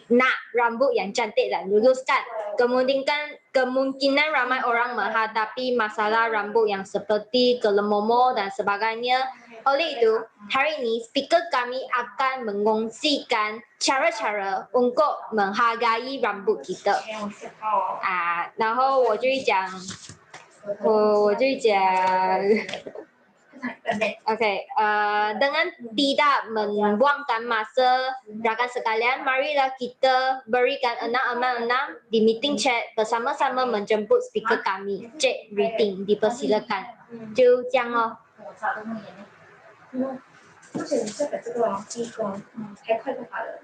nak rambut yang cantik dan luluskan. Kemungkinan ramai orang menghadapi masalah rambut yang seperti kelemomo dan sebagainya. Oleh itu, hari ini speaker kami akan mengongsikan cara-cara untuk menghargai rambut kita. 然后我就会讲 OK, dengan tidak membuangkan masa rakan sekalian, marilah kita berikan 666 di meeting chat bersama-sama menjemput speaker kami, Cik Rating, dipersilakan. 就这样哦。而且你再把这个第一个还快就好了。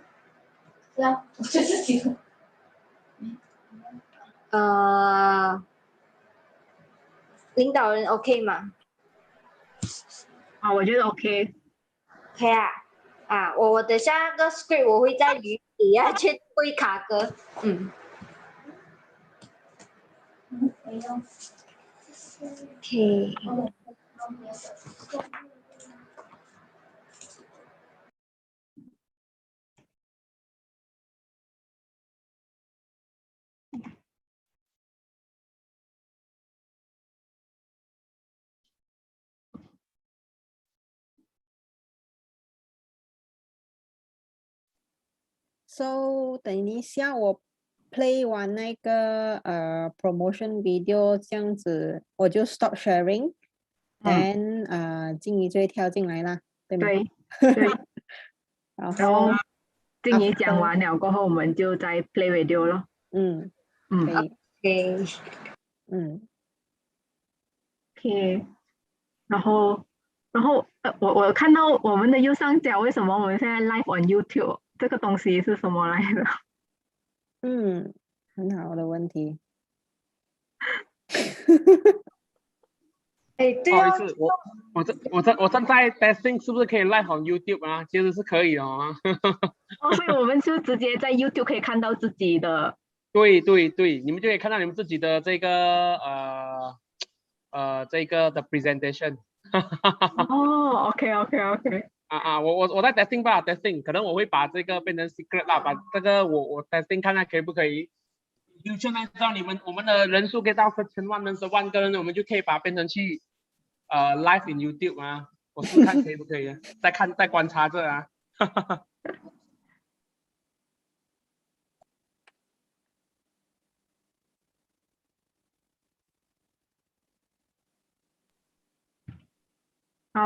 对啊，我就自己。领导人 OK 吗？我觉得 OK。OK 啊，我等下那个 script 我会在底下去会卡歌。OK。So 等一下我 play 完那个promotion video 这样子，我就 stop sharing， then 静怡就会跳进来啦，对吗？对。然后静怡讲完了过后，我们就再 play video 咯。OK。OK。然后我看到我们的右上角，为什么我们现在 live on YouTube？ 这个东西是什么来的？很好的问题。对不好意思，我正在 testing 是不是可以 live on YouTube 啊？其实是可以的哦。所以我们就直接在 YouTube 可以看到自己的。对，你们就可以看到你们自己的这个这个的 presentation。OK。我在 testing 吧 ，testing， 可能我会把这个变成 secret 啦，把这个我 testing 看看可以不可以。就现在知道我们的人数可以到1000万人、10万个人，我们就可以把它变成去live in YouTube 啊，我试试看可以不可以再观察着啊。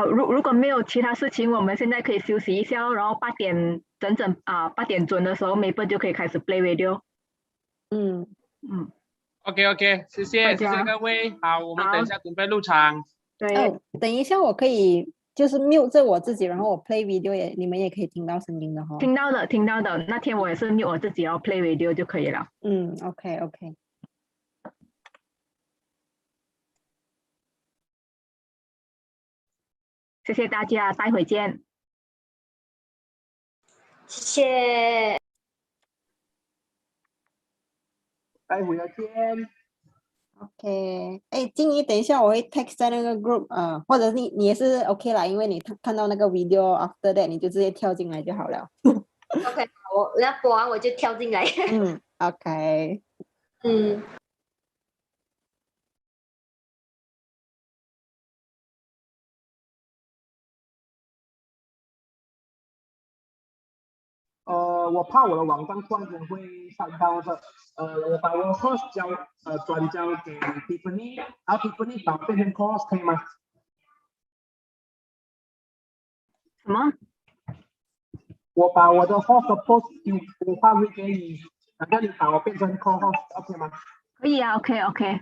如果没有其他事情，我们现在可以休息一下，然后8点8点准的时候 Maple 就可以开始 play video。OK， 谢谢各位，好，我们等一下准备入场。对。等一下我可以就是 mute 着我自己，然后我 play video 你们也可以听到声音的哈。听到的，那天我也是 mute 我自己，然后 play video 就可以了。OK。谢谢大家，待会见。谢谢。待会儿见。OK， 静怡，等一下我会 text 在那个 group 或者你也是 OK 啦，因为你看到那个 video after that 你就直接跳进来就好了。OK， 我要播完我就跳进来。OK。我怕我的网站突然间会上到的，我把我 host 转交给 Tiffany， 然后 Tiffany 把变成 host 可以吗？什么？我把我的 host post 我发回给你，然后你把我变成 co-host，OK 吗？可以啊 ，OK。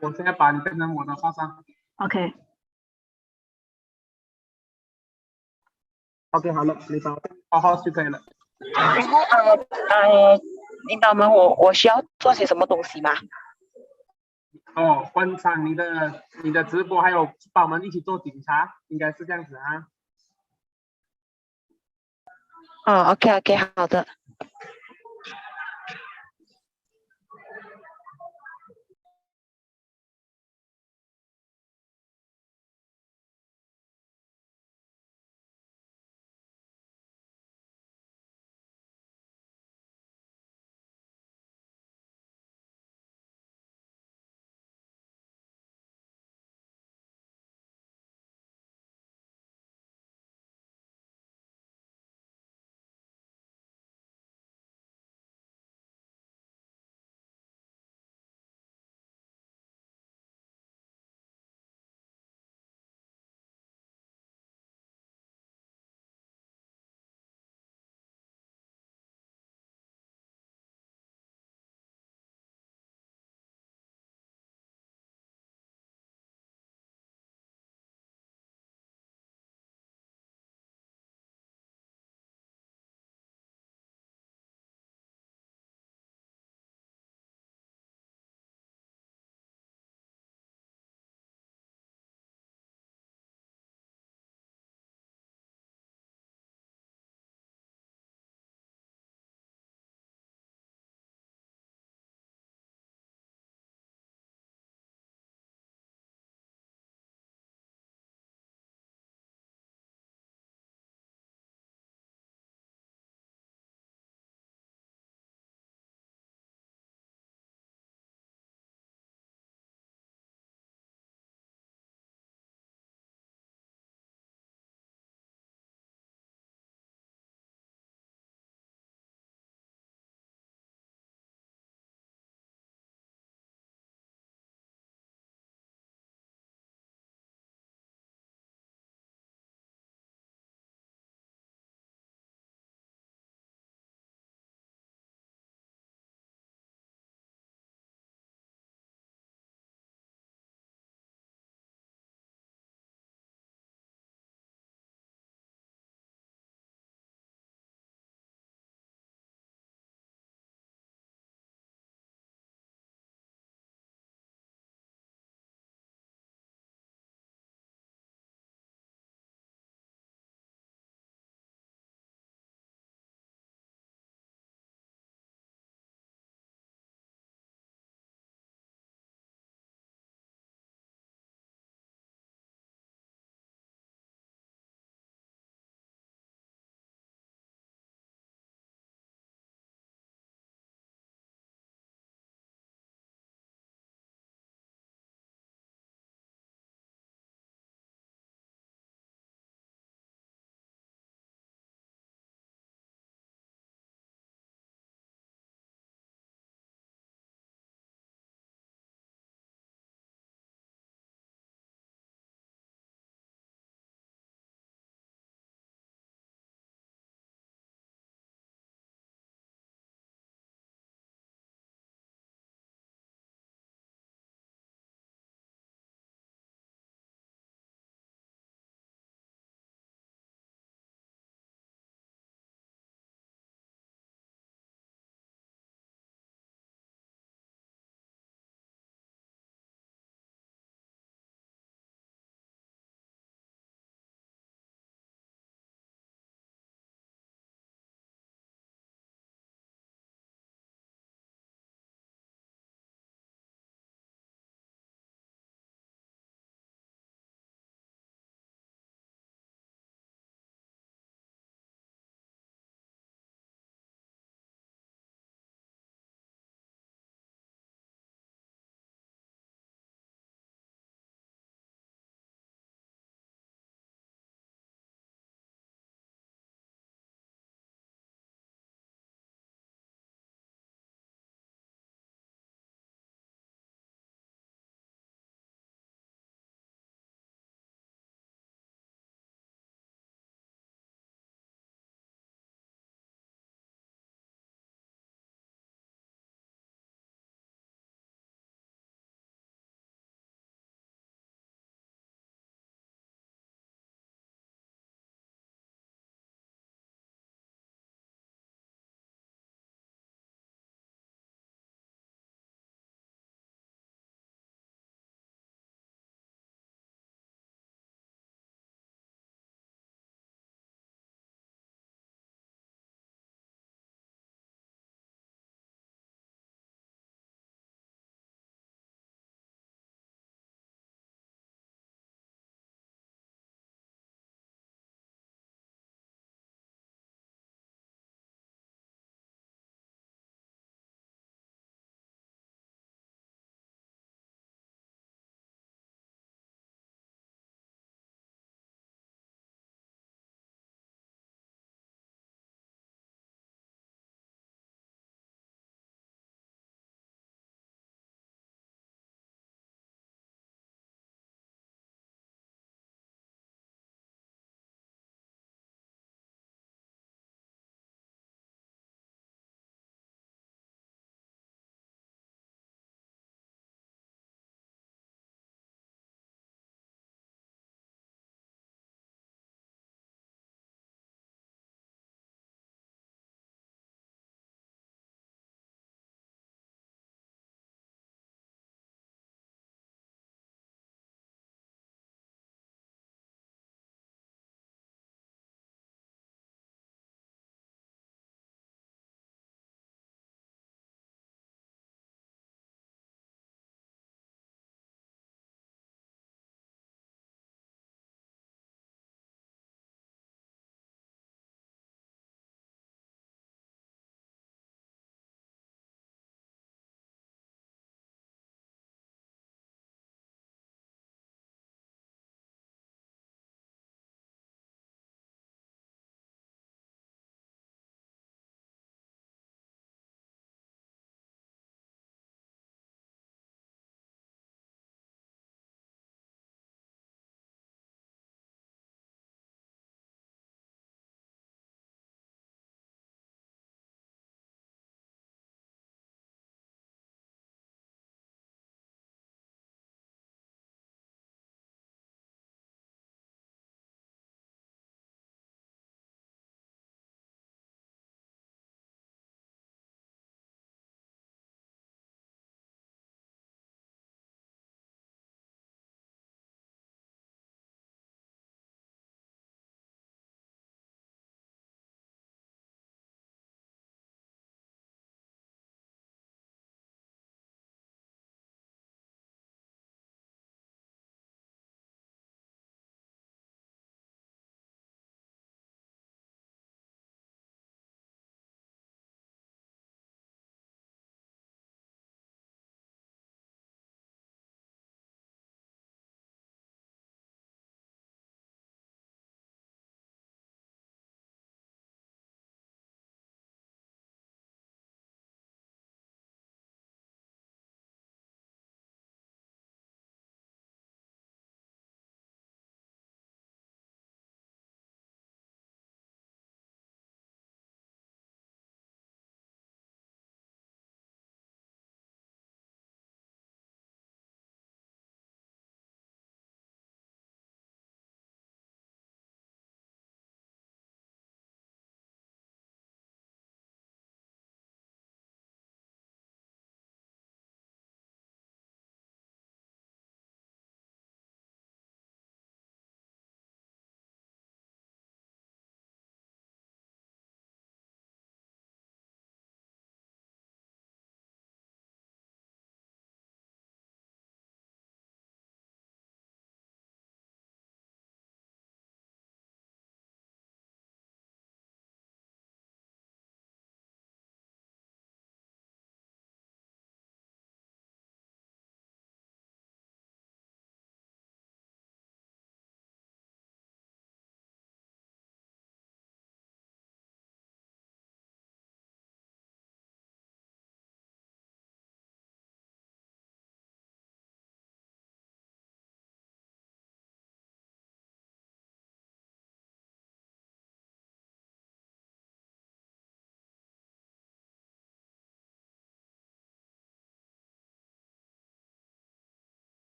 我现在把你变成我的 host。OK。OK， 好了，你把我变 co-host 就可以了。然后领导们，我需要做些什么东西吗？观赏你的直播，还有帮我们一起做警察，应该是这样子啊。OK， 好的。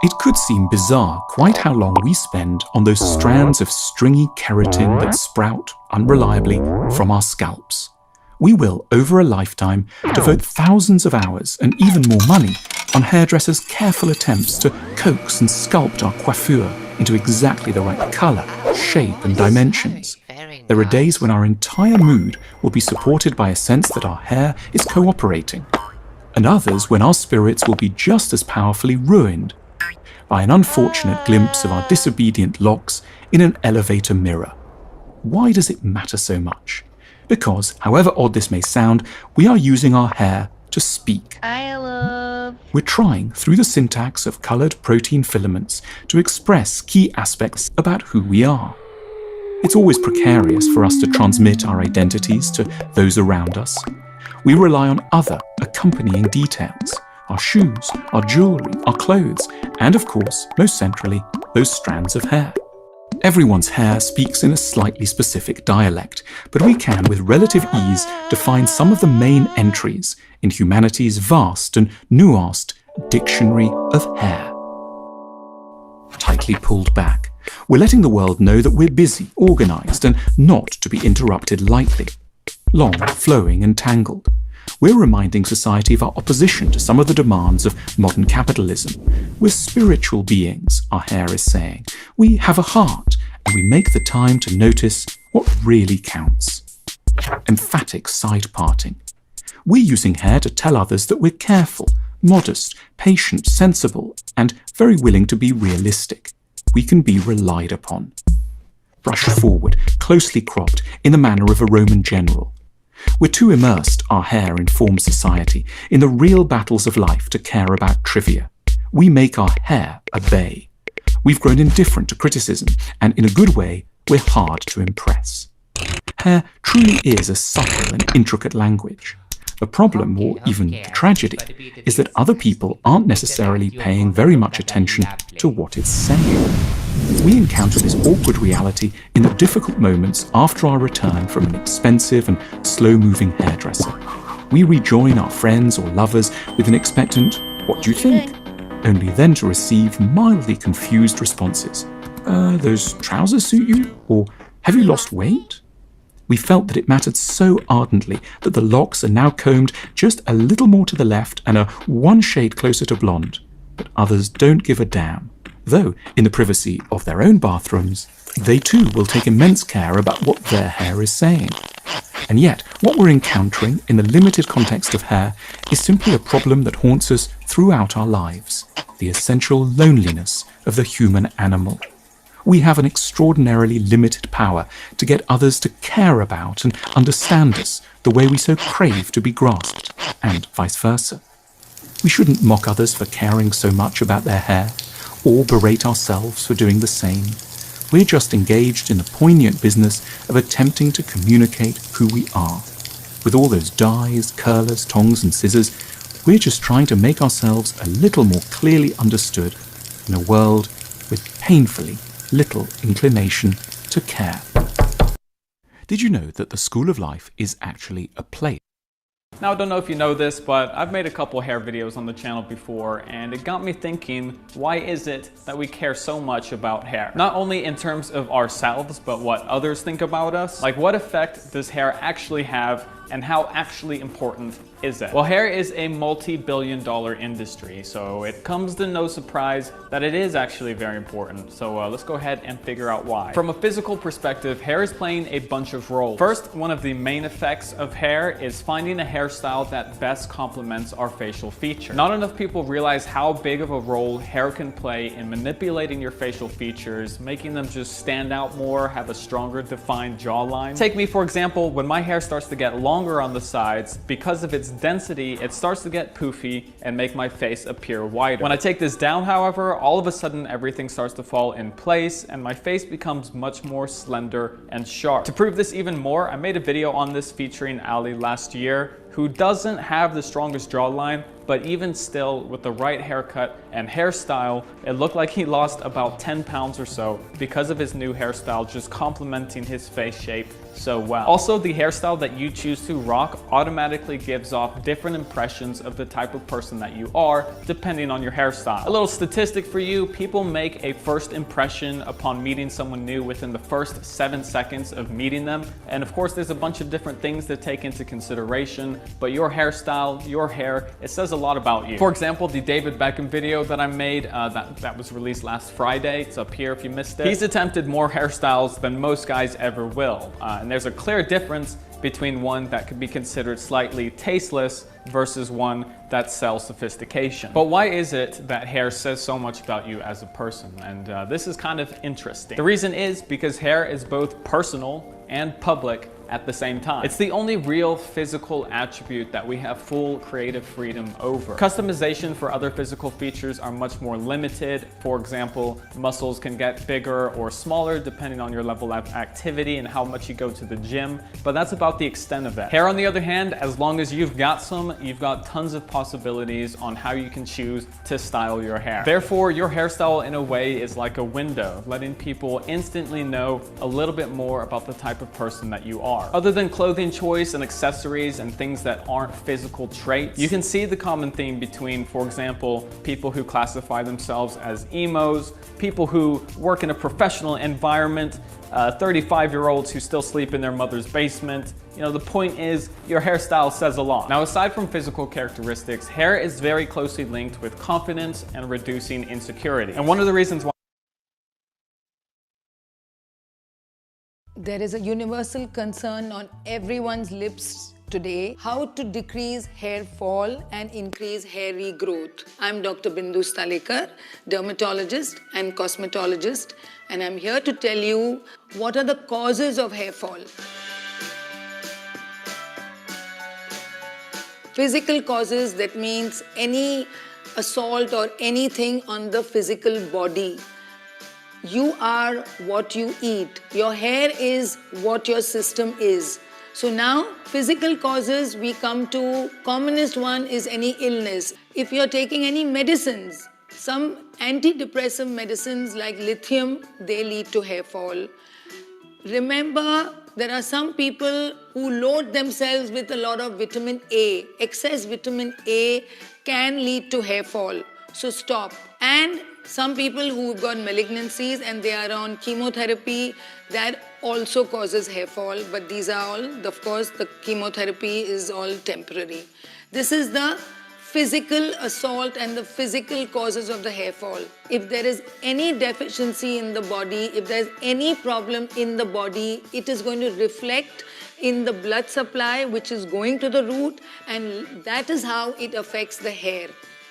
It could seem bizarre quite how long we spend on those strands of stringy keratin that sprout unreliably from our scalps. We will, over a lifetime, devote thousands of hours and even more money on hairdressers' careful attempts to coax and sculpt our coiffure into exactly the right colour, shape and dimensions. There are days when our entire mood will be supported by a sense that our hair is cooperating, and others when our spirits will be just as powerfully ruined by an unfortunate glimpse of our disobedient locks in an elevator mirror. Why does it matter so much? Because, however odd this may sound, we are using our hair to speak. We're trying, through the syntax of coloured protein filaments, to express key aspects about who we are. It's always precarious for us to transmit our identities to those around us. We rely on other, accompanying details. Our shoes, our jewellery, our clothes, and of course, most centrally, those strands of hair. Everyone's hair speaks in a slightly specific dialect, but we can with relative ease define some of the main entries in humanity's vast and nuanced dictionary of hair. Tightly pulled back, we're letting the world know that we're busy, organised, and not to be interrupted lightly. Long, flowing, and tangled. We're reminding society of our opposition to some of the demands of modern capitalism. We're spiritual beings, our hair is saying. We have a heart, and we make the time to notice what really counts. Emphatic side parting. We're using hair to tell others that we're careful, modest, patient, sensible, and very willing to be realistic. We can be relied upon. Brush forward, closely cropped, in the manner of a Roman general. We're too immersed, our hair informs society, in the real battles of life to care about trivia. We make our hair obey. We've grown indifferent to criticism, and in a good way, we're hard to impress. Hair truly is a subtle and intricate language. The problem, or even the tragedy, is that other people aren't necessarily paying very much attention to what it's saying. We encounter this awkward reality in the difficult moments after our return from an expensive and slow-moving hairdresser. We rejoin our friends or lovers with an expectant, "What do you think?" only then to receive mildly confused responses. Those trousers suit you? Or have you lost weight? We felt that it mattered so ardently that the locks are now combed just a little more to the left and are one shade closer to blonde. But others don't give a damn. Though, in the privacy of their own bathrooms, they too will take immense care about what their hair is saying. And yet, what we're encountering in the limited context of hair is simply a problem that haunts us throughout our lives, the essential loneliness of the human animal. We have an extraordinarily limited power to get others to care about and understand us the way we so crave to be grasped, and vice versa. We shouldn't mock others for caring so much about their hair, or berate ourselves for doing the same. We're just engaged in the poignant business of attempting to communicate who we are. With all those dyes, curlers, tongs and scissors, we're just trying to make ourselves a little more clearly understood in a world with painfully little inclination to care. Did you know that the School of Life is actually a place? Now, I don't know if you know this, but I've made a couple hair videos on the channel before, and it got me thinking, why is it that we care so much about hair? Not only in terms of ourselves, but what others think about us. Like, what effect does hair actually have, and how actually important is it? Well, hair is a multi-billion-dollar industry, so it comes to no surprise that it is actually very important. So let's go ahead and figure out why. From a physical perspective, hair is playing a bunch of roles. First, one of the main effects of hair is finding a hairstyle that best complements our facial feature. Not enough people realize how big of a role hair can play in manipulating your facial features, making them just stand out more, have a stronger defined jawline. Take me, for example, when my hair starts to get longer on the sides, because of its density, it starts to get poofy and make my face appear wider. When I take this down, however, all of a sudden everything starts to fall in place and my face becomes much more slender and sharp. To prove this even more, I made a video on this featuring Ali last year, who doesn't have the strongest jawline, but even still, with the right haircut and hairstyle, it looked like he lost about 10 pounds or so because of his new hairstyle, just complementing his face shape so well. Also, the hairstyle that you choose to rock automatically gives off different impressions of the type of person that you are, depending on your hairstyle. A little statistic for you, people make a first impression upon meeting someone new within the first 7 seconds of meeting them. And of course, there's a bunch of different things to take into consideration, but your hairstyle, your hair, it says a lot about you. For example, the David Beckham video that I made, that was released last Friday. It's up here if you missed it. He's attempted more hairstyles than most guys ever will. And there's a clear difference between one that could be considered slightly tasteless versus one that sells sophistication. But why is it that hair says so much about you as a person? And this is kind of interesting. The reason is because hair is both personal and public at the same time. It's the only real physical attribute that we have full creative freedom over. Customization for other physical features are much more limited. For example, muscles can get bigger or smaller depending on your level of activity and how much you go to the gym, but that's about the extent of it. Hair, on the other hand, as long as you've got some, you've got tons of possibilities on how you can choose to style your hair. Therefore, your hairstyle in a way is like a window, letting people instantly know a little bit more about the type of person that you are. Other than clothing choice and accessories and things that aren't physical traits, you can see the common theme between, for example, people who classify themselves as emos, people who work in a professional environment, 35-year-olds who still sleep in their mother's basement. You know, the point is your hairstyle says a lot. Now, aside from physical characteristics, hair is very closely linked with confidence and reducing insecurity. And one of the reasons why there is a universal concern on everyone's lips today, how to decrease hair fall and increase hair regrowth. I'm Dr. Bindu Stalekar, dermatologist and cosmetologist, and I'm here to tell you what are the causes of hair fall. Physical causes, that means any assault or anything on the physical body. You are what you eat. Your hair is what your system is. So now, physical causes, we come to, commonest one is any illness. If you're taking any medicines, some antidepressant medicines like lithium, they lead to hair fall. Remember, there are some people who load themselves with a lot of vitamin A. Excess vitamin A can lead to hair fall. So stop. And some people who've got malignancies and they are on chemotherapy, that also causes hair fall. But these are all, of course, the chemotherapy is all temporary. This is the physical assault and the physical causes of the hair fall. If there is any deficiency in the body, if there's any problem in the body, it is going to reflect in the blood supply, which is going to the root, and that is how it affects the hair.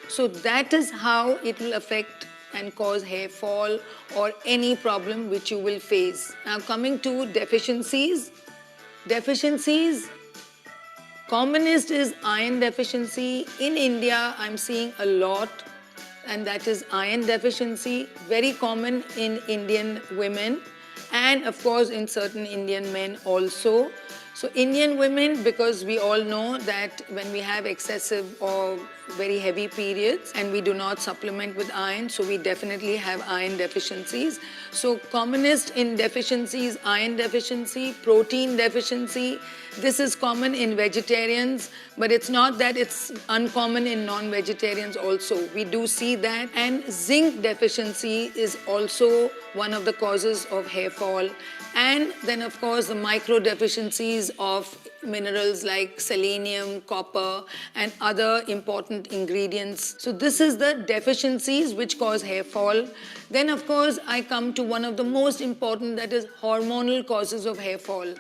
So that is how it will affect and cause hair fall or any problem which you will face. Now coming to deficiencies. Commonest is iron deficiency. In India, I'm seeing a lot, and that is iron deficiency, very common in Indian women and of course in certain Indian men also. So Indian women, because we all know that when we have excessive or very heavy periods and we do not supplement with iron, so we definitely have iron deficiencies. So commonest in deficiencies, iron deficiency, protein deficiency. This is common in vegetarians, but it's not that it's uncommon in non-vegetarians also. We do see that. And zinc deficiency is also one of the causes of hair fall. And then of course the micro deficiencies of minerals like selenium, copper and other important ingredients. So this is the deficiencies which cause hair fall. Then of course I come to one of the most important, that is hormonal causes of hair fall.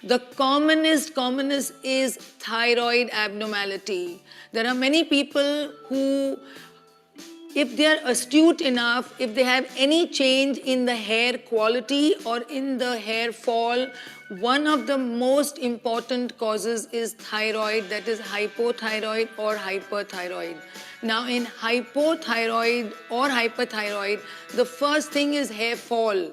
The commonest is thyroid abnormality. There are many people who, if they are astute enough, if they have any change in the hair quality or in the hair fall, one of the most important causes is thyroid, that is hypothyroid or hyperthyroid. Now in hypothyroid or hyperthyroid, the first thing is hair fall.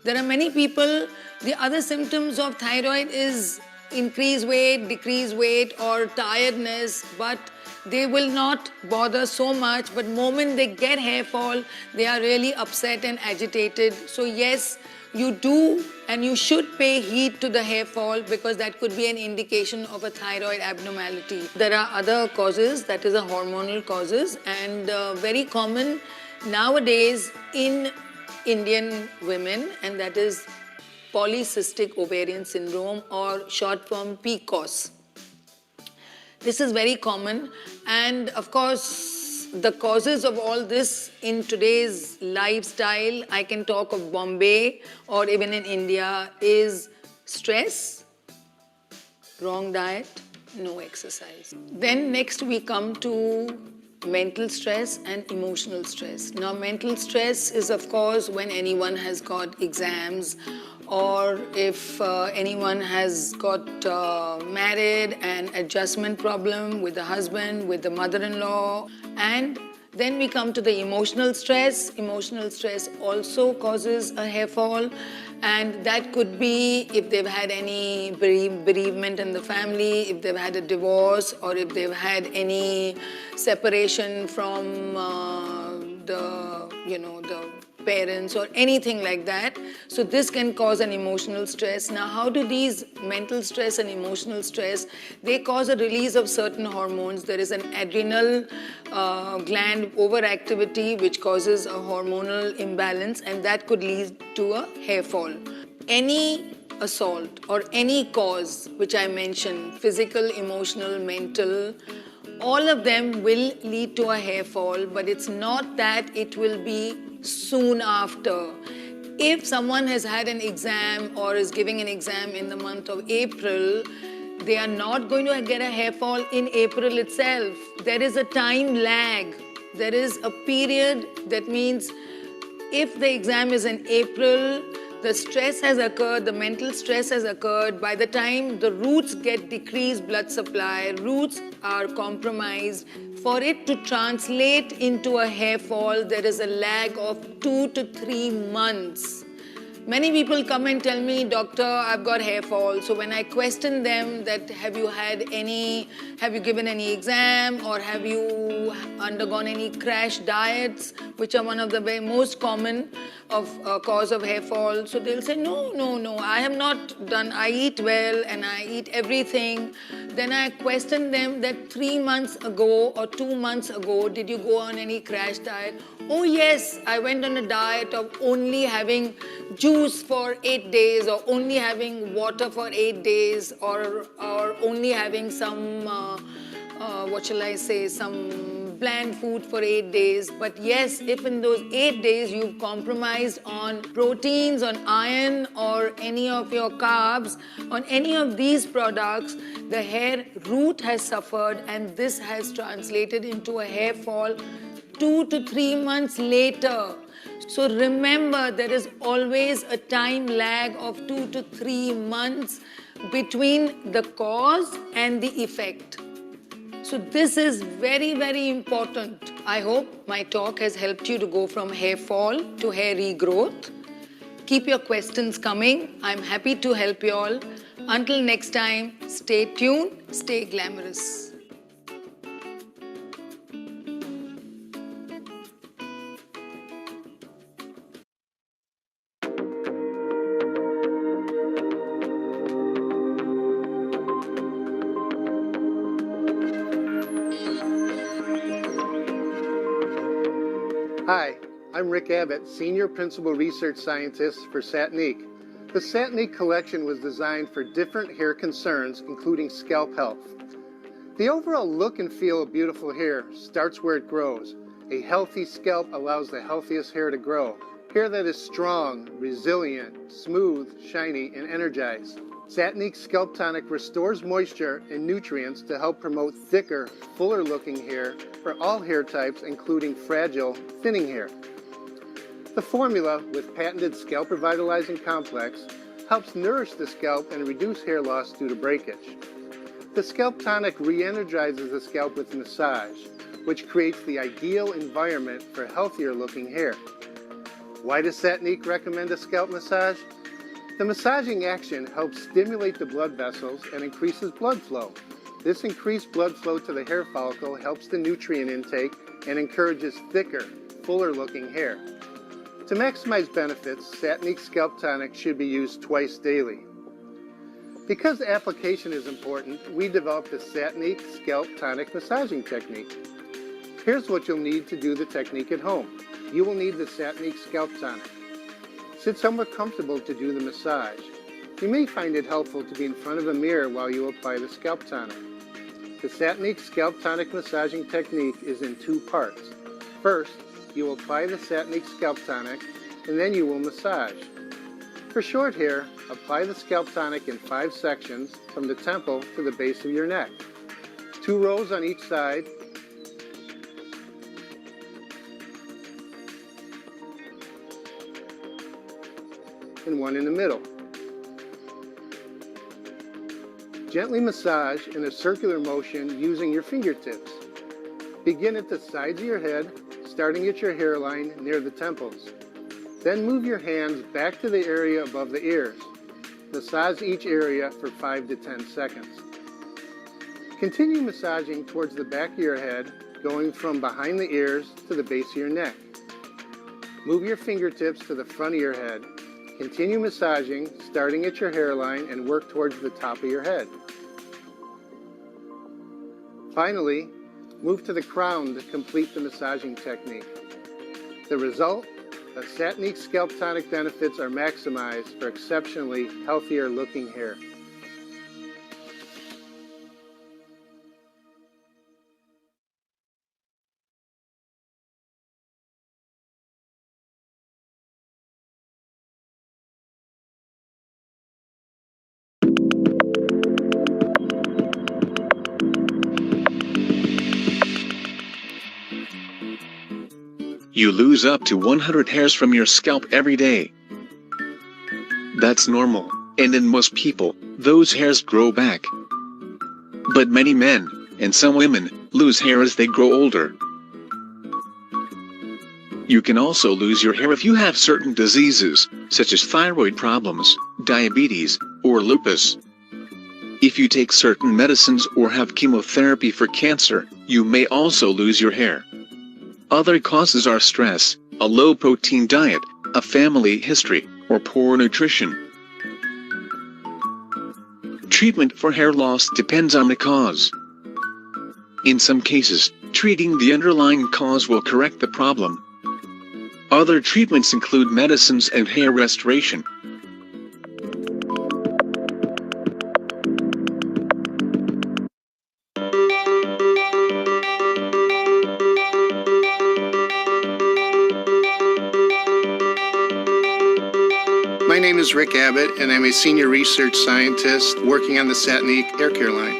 There are many people, the other symptoms of thyroid is increase weight, decrease weight, or tiredness, but they will not bother so much. But moment they get hair fall, they are really upset and agitated. So yes, you do and you should pay heed to the hair fall, because that could be an indication of a thyroid abnormality. There are other causes, that is a hormonal causes, and very common nowadays in Indian women, and that is polycystic ovarian syndrome, or short form PCOS. This is very common, and of course the causes of all this in today's lifestyle, I can talk of Bombay or even in India, is stress, wrong diet, no exercise. Then next we come to mental stress and emotional stress. Now mental stress is of course when anyone has got exams, or if anyone has got married, an adjustment problem with the husband, with the mother-in-law. And then we come to the emotional stress. Emotional stress also causes a hair fall, and that could be if they've had any bereavement in the family, if they've had a divorce, or if they've had any separation from the parents or anything like that. So this can cause an emotional stress. Now how do these mental stress and emotional stress, they cause a release of certain hormones. There is an adrenal gland overactivity which causes a hormonal imbalance, and that could lead to a hair fall. Any assault or any cause which I mentioned, physical, emotional, mental, all of them will lead to a hair fall, but it's not that it will be soon after. If someone has had an exam or is giving an exam in the month of April, they are not going to get a hair fall in April itself. There is a time lag. There is a period. That means if the exam is in April, the stress has occurred, the mental stress has occurred. By the time the roots get decreased blood supply, roots are compromised. For it to translate into a hair fall, there is a lag of 2 to 3 months. Many people come and tell me, doctor, I've got hair fall. So when I question them that have you given any exam, or have you undergone any crash diets, which are one of the most common cause of hair fall. So they'll say, no, I have not done, I eat well and I eat everything. Then I question them that 3 months ago or 2 months ago, did you go on any crash diet? Oh yes, I went on a diet of only having juice for 8 days, or only having water for 8 days, or only having some, some bland food for 8 days. But yes, if in those 8 days you've compromised on proteins, on iron, or any of your carbs, on any of these products, the hair root has suffered, and this has translated into a hair fall 2 to 3 months later. So remember, there is always a time lag of 2 to 3 months between the cause and the effect. So this is very, very important. I hope my talk has helped you to go from hair fall to hair regrowth. Keep your questions coming. I'm happy to help you all. Until next time, stay tuned, stay glamorous. Hi, I'm Rick Abbott, Senior Principal Research Scientist for Satnique. The Satnique collection was designed for different hair concerns, including scalp health. The overall look and feel of beautiful hair starts where it grows. A healthy scalp allows the healthiest hair to grow. Hair that is strong, resilient, smooth, shiny, and energized. Satnique Scalp Tonic restores moisture and nutrients to help promote thicker, fuller-looking hair for all hair types, including fragile, thinning hair. The formula, with patented Scalp Revitalizing Complex, helps nourish the scalp and reduce hair loss due to breakage. The Scalp Tonic re-energizes the scalp with massage, which creates the ideal environment for healthier-looking hair. Why does Satnique recommend a scalp massage? The massaging action helps stimulate the blood vessels and increases blood flow. This increased blood flow to the hair follicle helps the nutrient intake and encourages thicker, fuller-looking hair. To maximize benefits, Satnique Scalp Tonic should be used twice daily. Because application is important, we developed the Satnique Scalp Tonic massaging technique. Here's what you'll need to do the technique at home. You will need the Satnique Scalp Tonic. Sit somewhere comfortable to do the massage. You may find it helpful to be in front of a mirror while you apply the scalp tonic. The Satnique Scalp Tonic massaging technique is in two parts. First, you will apply the Satnique Scalp Tonic, and then you will massage. For short hair, apply the Scalp Tonic in 5 sections from the temple to the base of your neck. 2 rows on each side, and 1 in the middle. Gently massage in a circular motion using your fingertips. Begin at the sides of your head, starting at your hairline near the temples. Then move your hands back to the area above the ears. Massage each area for 5 to 10 seconds. Continue massaging towards the back of your head, going from behind the ears to the base of your neck. Move your fingertips to the front of your head. Continue massaging, starting at your hairline, and work towards the top of your head. Finally, move to the crown to complete the massaging technique. The result? The Satnique Scalp Tonic benefits are maximized for exceptionally healthier looking hair. You lose up to 100 hairs from your scalp every day. That's normal, and in most people, those hairs grow back. But many men, and some women, lose hair as they grow older. You can also lose your hair if you have certain diseases, such as thyroid problems, diabetes, or lupus. If you take certain medicines or have chemotherapy for cancer, you may also lose your hair. Other causes are stress, a low-protein diet, a family history, or poor nutrition. Treatment for hair loss depends on the cause. In some cases, treating the underlying cause will correct the problem. Other treatments include medicines and hair restoration. My name is Rick Abbott, and I'm a senior research scientist working on the Satnique hair care line.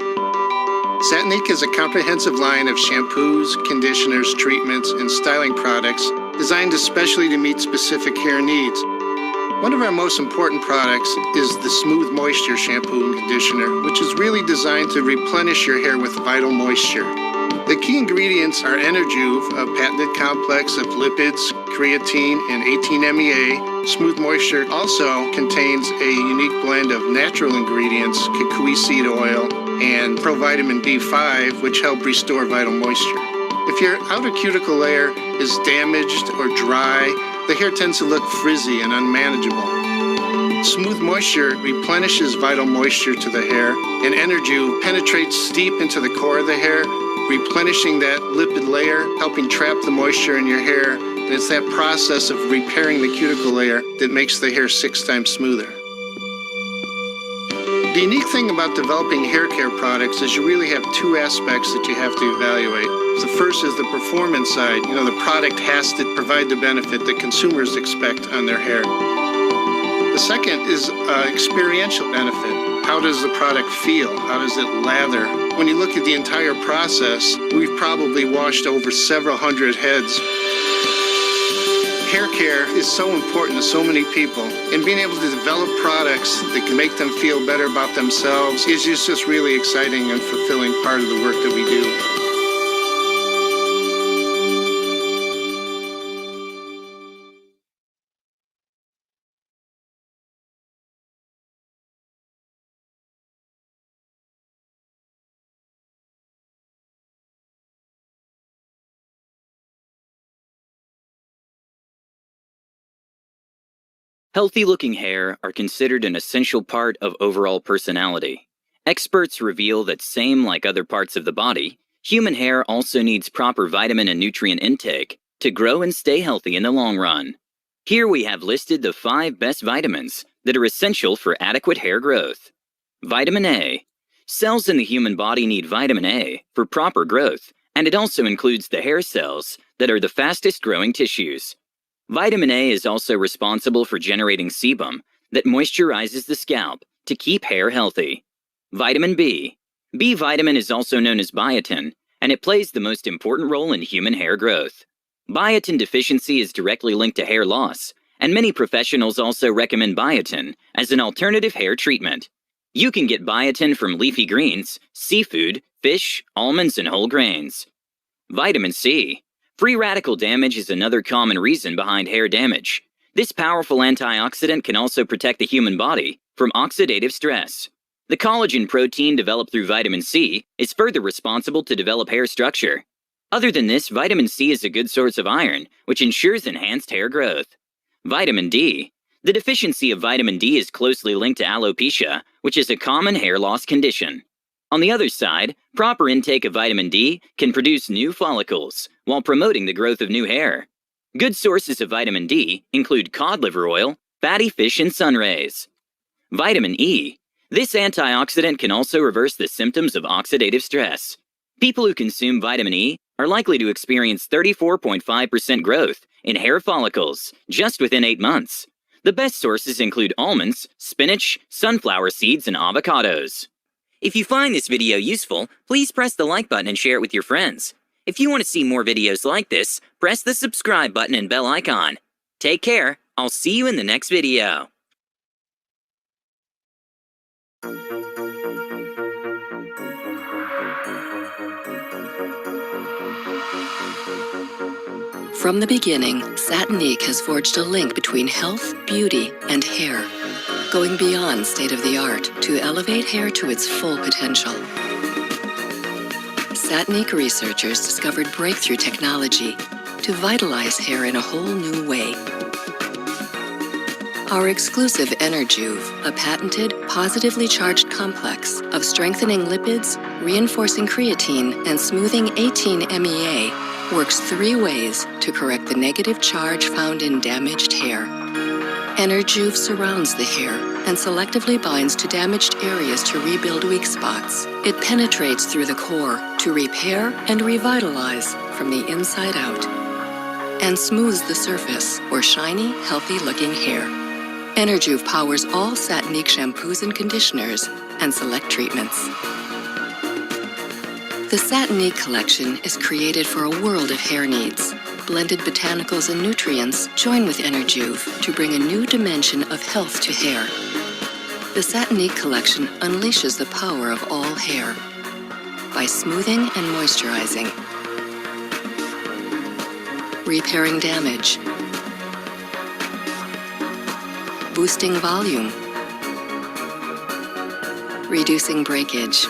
Satnique is a comprehensive line of shampoos, conditioners, treatments, and styling products designed especially to meet specific hair needs. One of our most important products is the Smooth Moisture shampoo and conditioner, which is really designed to replenish your hair with vital moisture. The key ingredients are Enerjuve, a patented complex of lipids, creatine, and 18-MEA. Smooth Moisture also contains a unique blend of natural ingredients, kukui seed oil, and provitamin B5, which help restore vital moisture. If your outer cuticle layer is damaged or dry, the hair tends to look frizzy and unmanageable. Smooth Moisture replenishes vital moisture to the hair, and Enerjuve penetrates deep into the core of the hair, replenishing that lipid layer, helping trap the moisture in your hair, and it's that process of repairing the cuticle layer that makes the hair 6 times smoother. The unique thing about developing hair care products is you really have 2 aspects that you have to evaluate. The first is the performance side. The product has to provide the benefit that consumers expect on their hair. The second is experiential benefit. How does the product feel? How does it lather? When you look at the entire process, we've probably washed over several hundred heads. Hair care is so important to so many people, and being able to develop products that can make them feel better about themselves is just really exciting and fulfilling part of the work that we do. Healthy-looking hair are considered an essential part of overall personality. Experts reveal that same like other parts of the body, human hair also needs proper vitamin and nutrient intake to grow and stay healthy in the long run. Here we have listed the 5 best vitamins that are essential for adequate hair growth. Vitamin A. Cells in the human body need vitamin A for proper growth, and it also includes the hair cells that are the fastest growing tissues. Vitamin A is also responsible for generating sebum that moisturizes the scalp to keep hair healthy. Vitamin B. B vitamin is also known as biotin, and it plays the most important role in human hair growth. Biotin deficiency is directly linked to hair loss, and many professionals also recommend biotin as an alternative hair treatment. You can get biotin from leafy greens, seafood, fish, almonds, and whole grains. Vitamin C. Free radical damage is another common reason behind hair damage. This powerful antioxidant can also protect the human body from oxidative stress. The collagen protein developed through vitamin C is further responsible to develop hair structure. Other than this, vitamin C is a good source of iron, which ensures enhanced hair growth. Vitamin D. The deficiency of vitamin D is closely linked to alopecia, which is a common hair loss condition. On the other side, proper intake of vitamin D can produce new follicles while promoting the growth of new hair. Good sources of vitamin D include cod liver oil, fatty fish, and sun rays. Vitamin E. This antioxidant can also reverse the symptoms of oxidative stress. People who consume vitamin E are likely to experience 34.5% growth in hair follicles just within 8 months. The best sources include almonds, spinach, sunflower seeds, and avocados. If you find this video useful, please press the like button and share it with your friends. If you want to see more videos like this, press the subscribe button and bell icon. Take care. I'll see you in the next video. From the beginning, Satinique has forged a link between health, beauty, and hair, going beyond state-of-the-art to elevate hair to its full potential. Satinique researchers discovered breakthrough technology to vitalize hair in a whole new way. Our exclusive Enerjuve, a patented, positively charged complex of strengthening lipids, reinforcing creatine, and smoothing 18-MEA, works 3 ways to correct the negative charge found in damaged hair. Enerjuve surrounds the hair and selectively binds to damaged areas to rebuild weak spots. It penetrates through the core to repair and revitalize from the inside out, and smooths the surface for shiny, healthy-looking hair. Enerjuve powers all Satinique shampoos and conditioners and select treatments. The Satinique collection is created for a world of hair needs. Blended botanicals and nutrients join with Enerjuve to bring a new dimension of health to hair. The Satinique collection unleashes the power of all hair by smoothing and moisturizing, repairing damage, boosting volume, reducing breakage,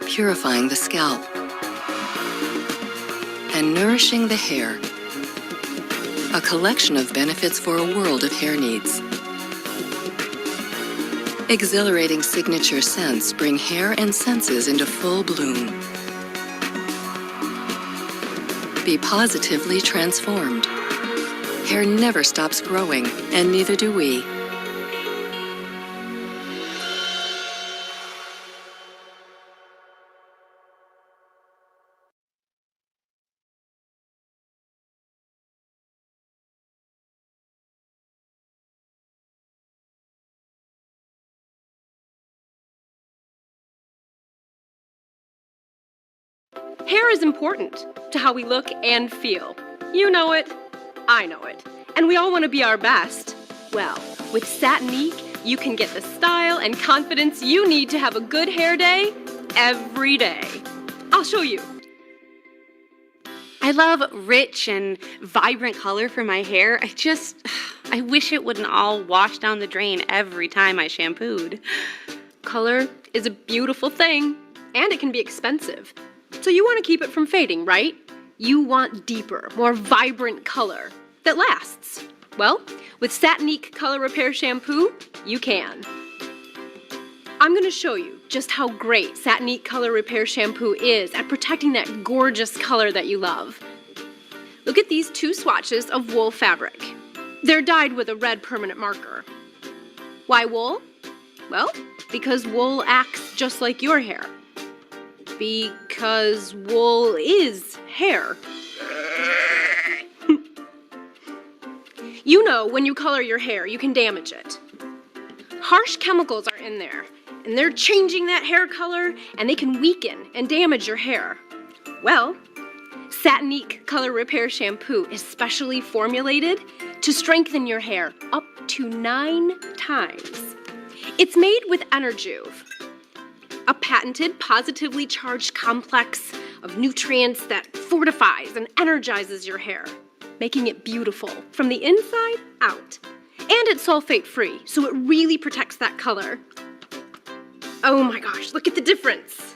purifying the scalp, and nourishing the hair. A collection of benefits for a world of hair needs. Exhilarating signature scents bring hair and senses into full bloom. Be positively transformed. Hair never stops growing, and neither do we. Hair is important to how we look and feel. You know it, I know it, and we all want to be our best. Well, with Satinique, you can get the style and confidence you need to have a good hair day every day. I'll show you. I love rich and vibrant color for my hair. I wish it wouldn't all wash down the drain every time I shampooed. Color is a beautiful thing, and it can be expensive. So you want to keep it from fading, right? You want deeper, more vibrant color that lasts. Well, with Satinique Color Repair Shampoo, you can. I'm going to show you just how great Satinique Color Repair Shampoo is at protecting that gorgeous color that you love. Look at these 2 swatches of wool fabric. They're dyed with a red permanent marker. Why wool? Well, because wool acts just like your hair. Because wool is hair. You know, when you color your hair, you can damage it. Harsh chemicals are in there, and they're changing that hair color, and they can weaken and damage your hair. Well, Satinique Color Repair Shampoo is specially formulated to strengthen your hair up to 9 times. It's made with Enerjuve, a patented positively charged complex of nutrients that fortifies and energizes your hair, making it beautiful from the inside out. And it's sulfate-free, so it really protects that color. Oh my gosh, look at the difference.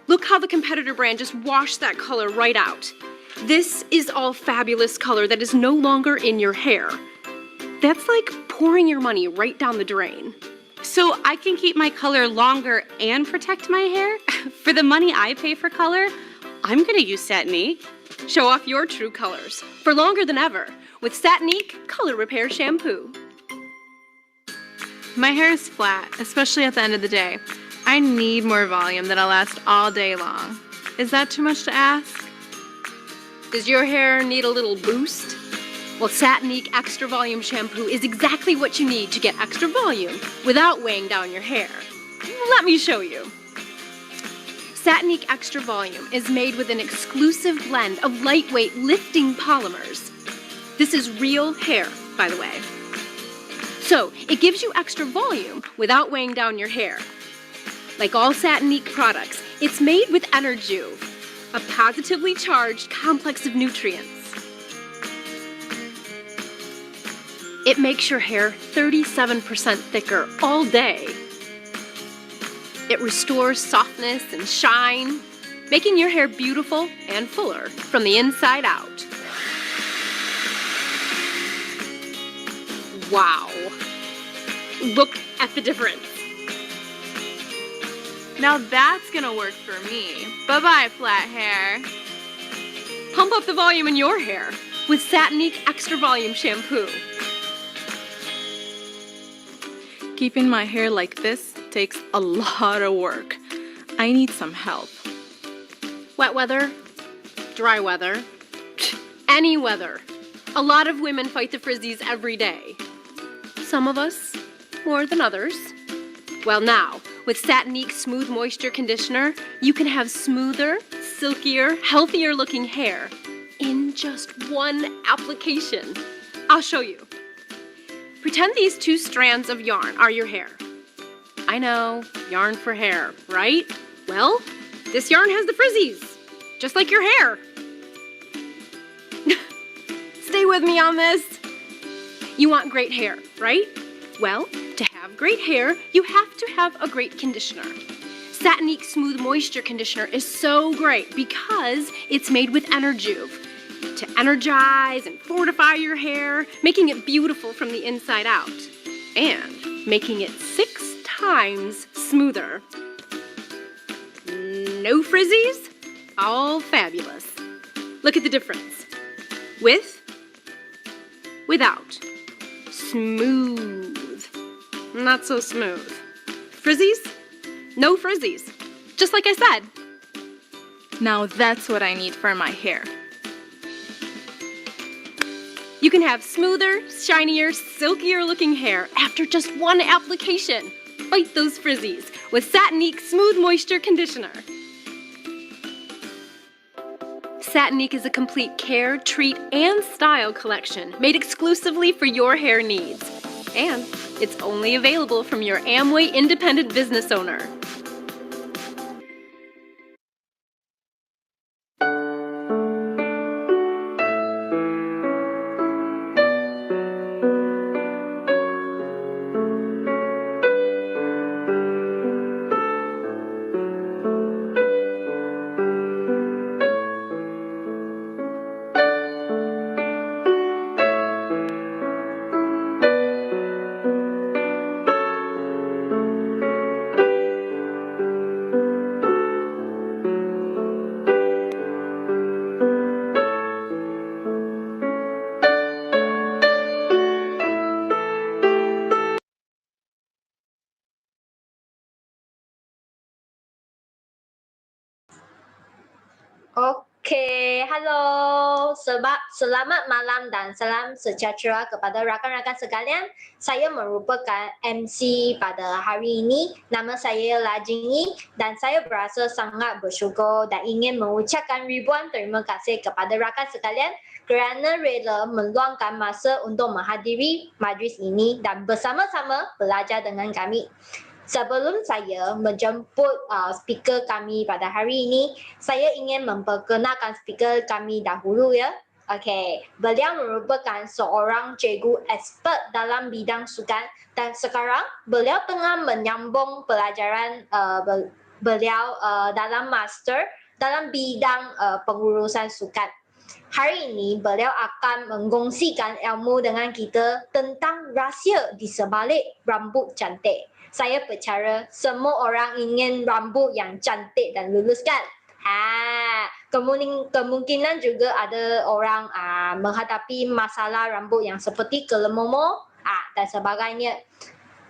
Look how the competitor brand just washed that color right out. This is all fabulous color that is no longer in your hair. That's like pouring your money right down the drain. So I can keep my color longer and protect my hair? For the money I pay for color, I'm gonna use Satinique. Show off your true colors for longer than ever with Satinique Color Repair Shampoo. My hair is flat, especially at the end of the day. I need more volume that'll last all day long. Is that too much to ask? Does your hair need a little boost? Well, Satinique Extra Volume Shampoo is exactly what you need to get extra volume without weighing down your hair. Let me show you. Satinique Extra Volume is made with an exclusive blend of lightweight lifting polymers. This is real hair, by the way. So, it gives you extra volume without weighing down your hair. Like all Satinique products, it's made with Enerjuve, a positively charged complex of nutrients. It makes your hair 37% thicker all day. It restores softness and shine, making your hair beautiful and fuller from the inside out. Wow. Look at the difference. Now that's gonna work for me. Bye-bye, flat hair. Pump up the volume in your hair with Satinique Extra Volume Shampoo. Keeping my hair like this takes a lot of work. I need some help. Wet weather, dry weather, any weather. A lot of women fight the frizzies every day. Some of us more than others. Well, now, with Satinique Smooth Moisture Conditioner, you can have smoother, silkier, healthier looking hair in just one application. I'll show you. Pretend these 2 strands of yarn are your hair. I know, yarn for hair, right? Well, this yarn has the frizzies, just like your hair. Stay with me on this. You want great hair, right? Well, to have great hair, you have to have a great conditioner. Satinique Smooth Moisture Conditioner is so great because it's made with Enerjuve to energize and fortify your hair, making it beautiful from the inside out, and making it 6 times smoother. No frizzies, all fabulous. Look at the difference. With, without. Smooth. Not so smooth. Frizzies? No frizzies. Just like I said. Now that's what I need for my hair. You can have smoother, shinier, silkier looking hair after just one application. Fight those frizzies with Satinique Smooth Moisture Conditioner. Satinique is a complete care, treat, and style collection made exclusively for your hair needs. And it's only available from your Amway independent business owner. Selamat malam dan salam sejahtera kepada rakan-rakan sekalian. Saya merupakan MC pada hari ini. Nama saya Lajingi dan saya berasa sangat bersyukur dan ingin mengucapkan ribuan terima kasih kepada rakan sekalian kerana rela meluangkan masa untuk menghadiri majlis ini dan bersama-sama belajar dengan kami. Sebelum saya menjemput speaker kami pada hari ini, saya ingin memperkenalkan speaker kami dahulu ya. Okey, beliau merupakan seorang cikgu expert dalam bidang sukan dan sekarang beliau tengah menyambung pelajaran beliau dalam master dalam bidang pengurusan sukan. Hari ini beliau akan mengkongsikan ilmu dengan kita tentang rahsia di sebalik rambut cantik. Saya percaya semua orang ingin rambut yang cantik dan lurus kan? Kemungkinan juga ada orang menghadapi masalah rambut yang seperti kelemomo dan sebagainya.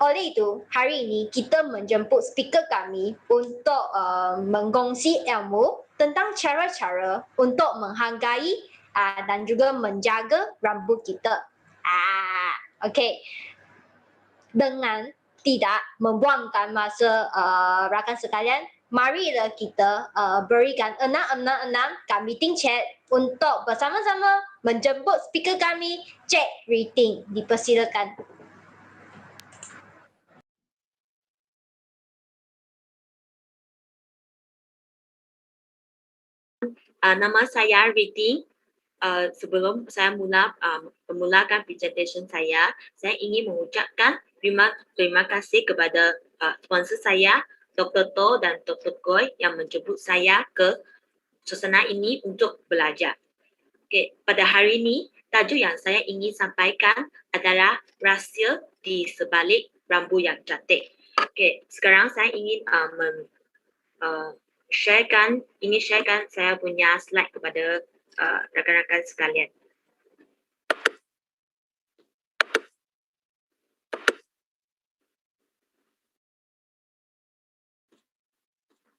Oleh itu, hari ini kita menjemput speaker kami untuk mengkongsi ilmu tentang cara-cara untuk menghargai dan juga menjaga rambut kita. Okey. Dengan tidak membuangkan masa rakan sekalian, marilah kita berikan 666 kat meeting chat untuk bersama-sama menjemput speaker kami, Cik Rating. Dipersilakan. Nama saya Riti. Sebelum saya memulakan presentation saya ingin mengucapkan terima kasih kepada sponsor saya, Dr. To dan Dr. Koi yang menjemput saya ke suasana ini untuk belajar. Okay, pada hari ini, tajuk yang saya ingin sampaikan adalah rahsia di sebalik rambut yang cantik. Okay, sekarang saya ingin sharekan saya punya slide kepada rakan-rakan sekalian.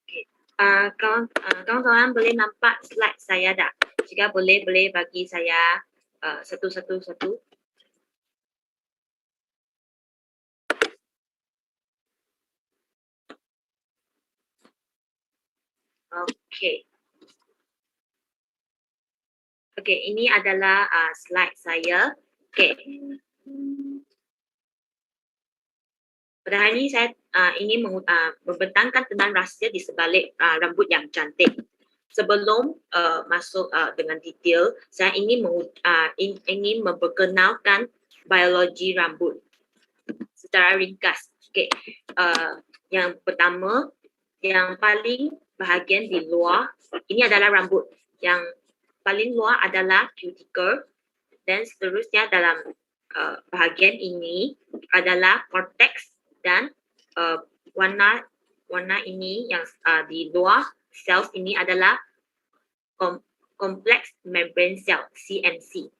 Okay. Kawan-kawan boleh nampak slide saya tak? Jika boleh bagi saya satu-satu. Okay. Okay, ini adalah slide saya. Okay. Pada hari ini saya ingin membentangkan tentang rahsia di sebalik rambut yang cantik. Sebelum masuk dengan detail, saya ingin memperkenalkan biologi rambut secara ringkas. Okay. Yang pertama, yang paling bahagian di luar, ini adalah rambut. Yang paling luar adalah cuticle dan seterusnya dalam bahagian ini adalah cortex dan warna ini yang di luar cells ini adalah complex membrane cell CMC.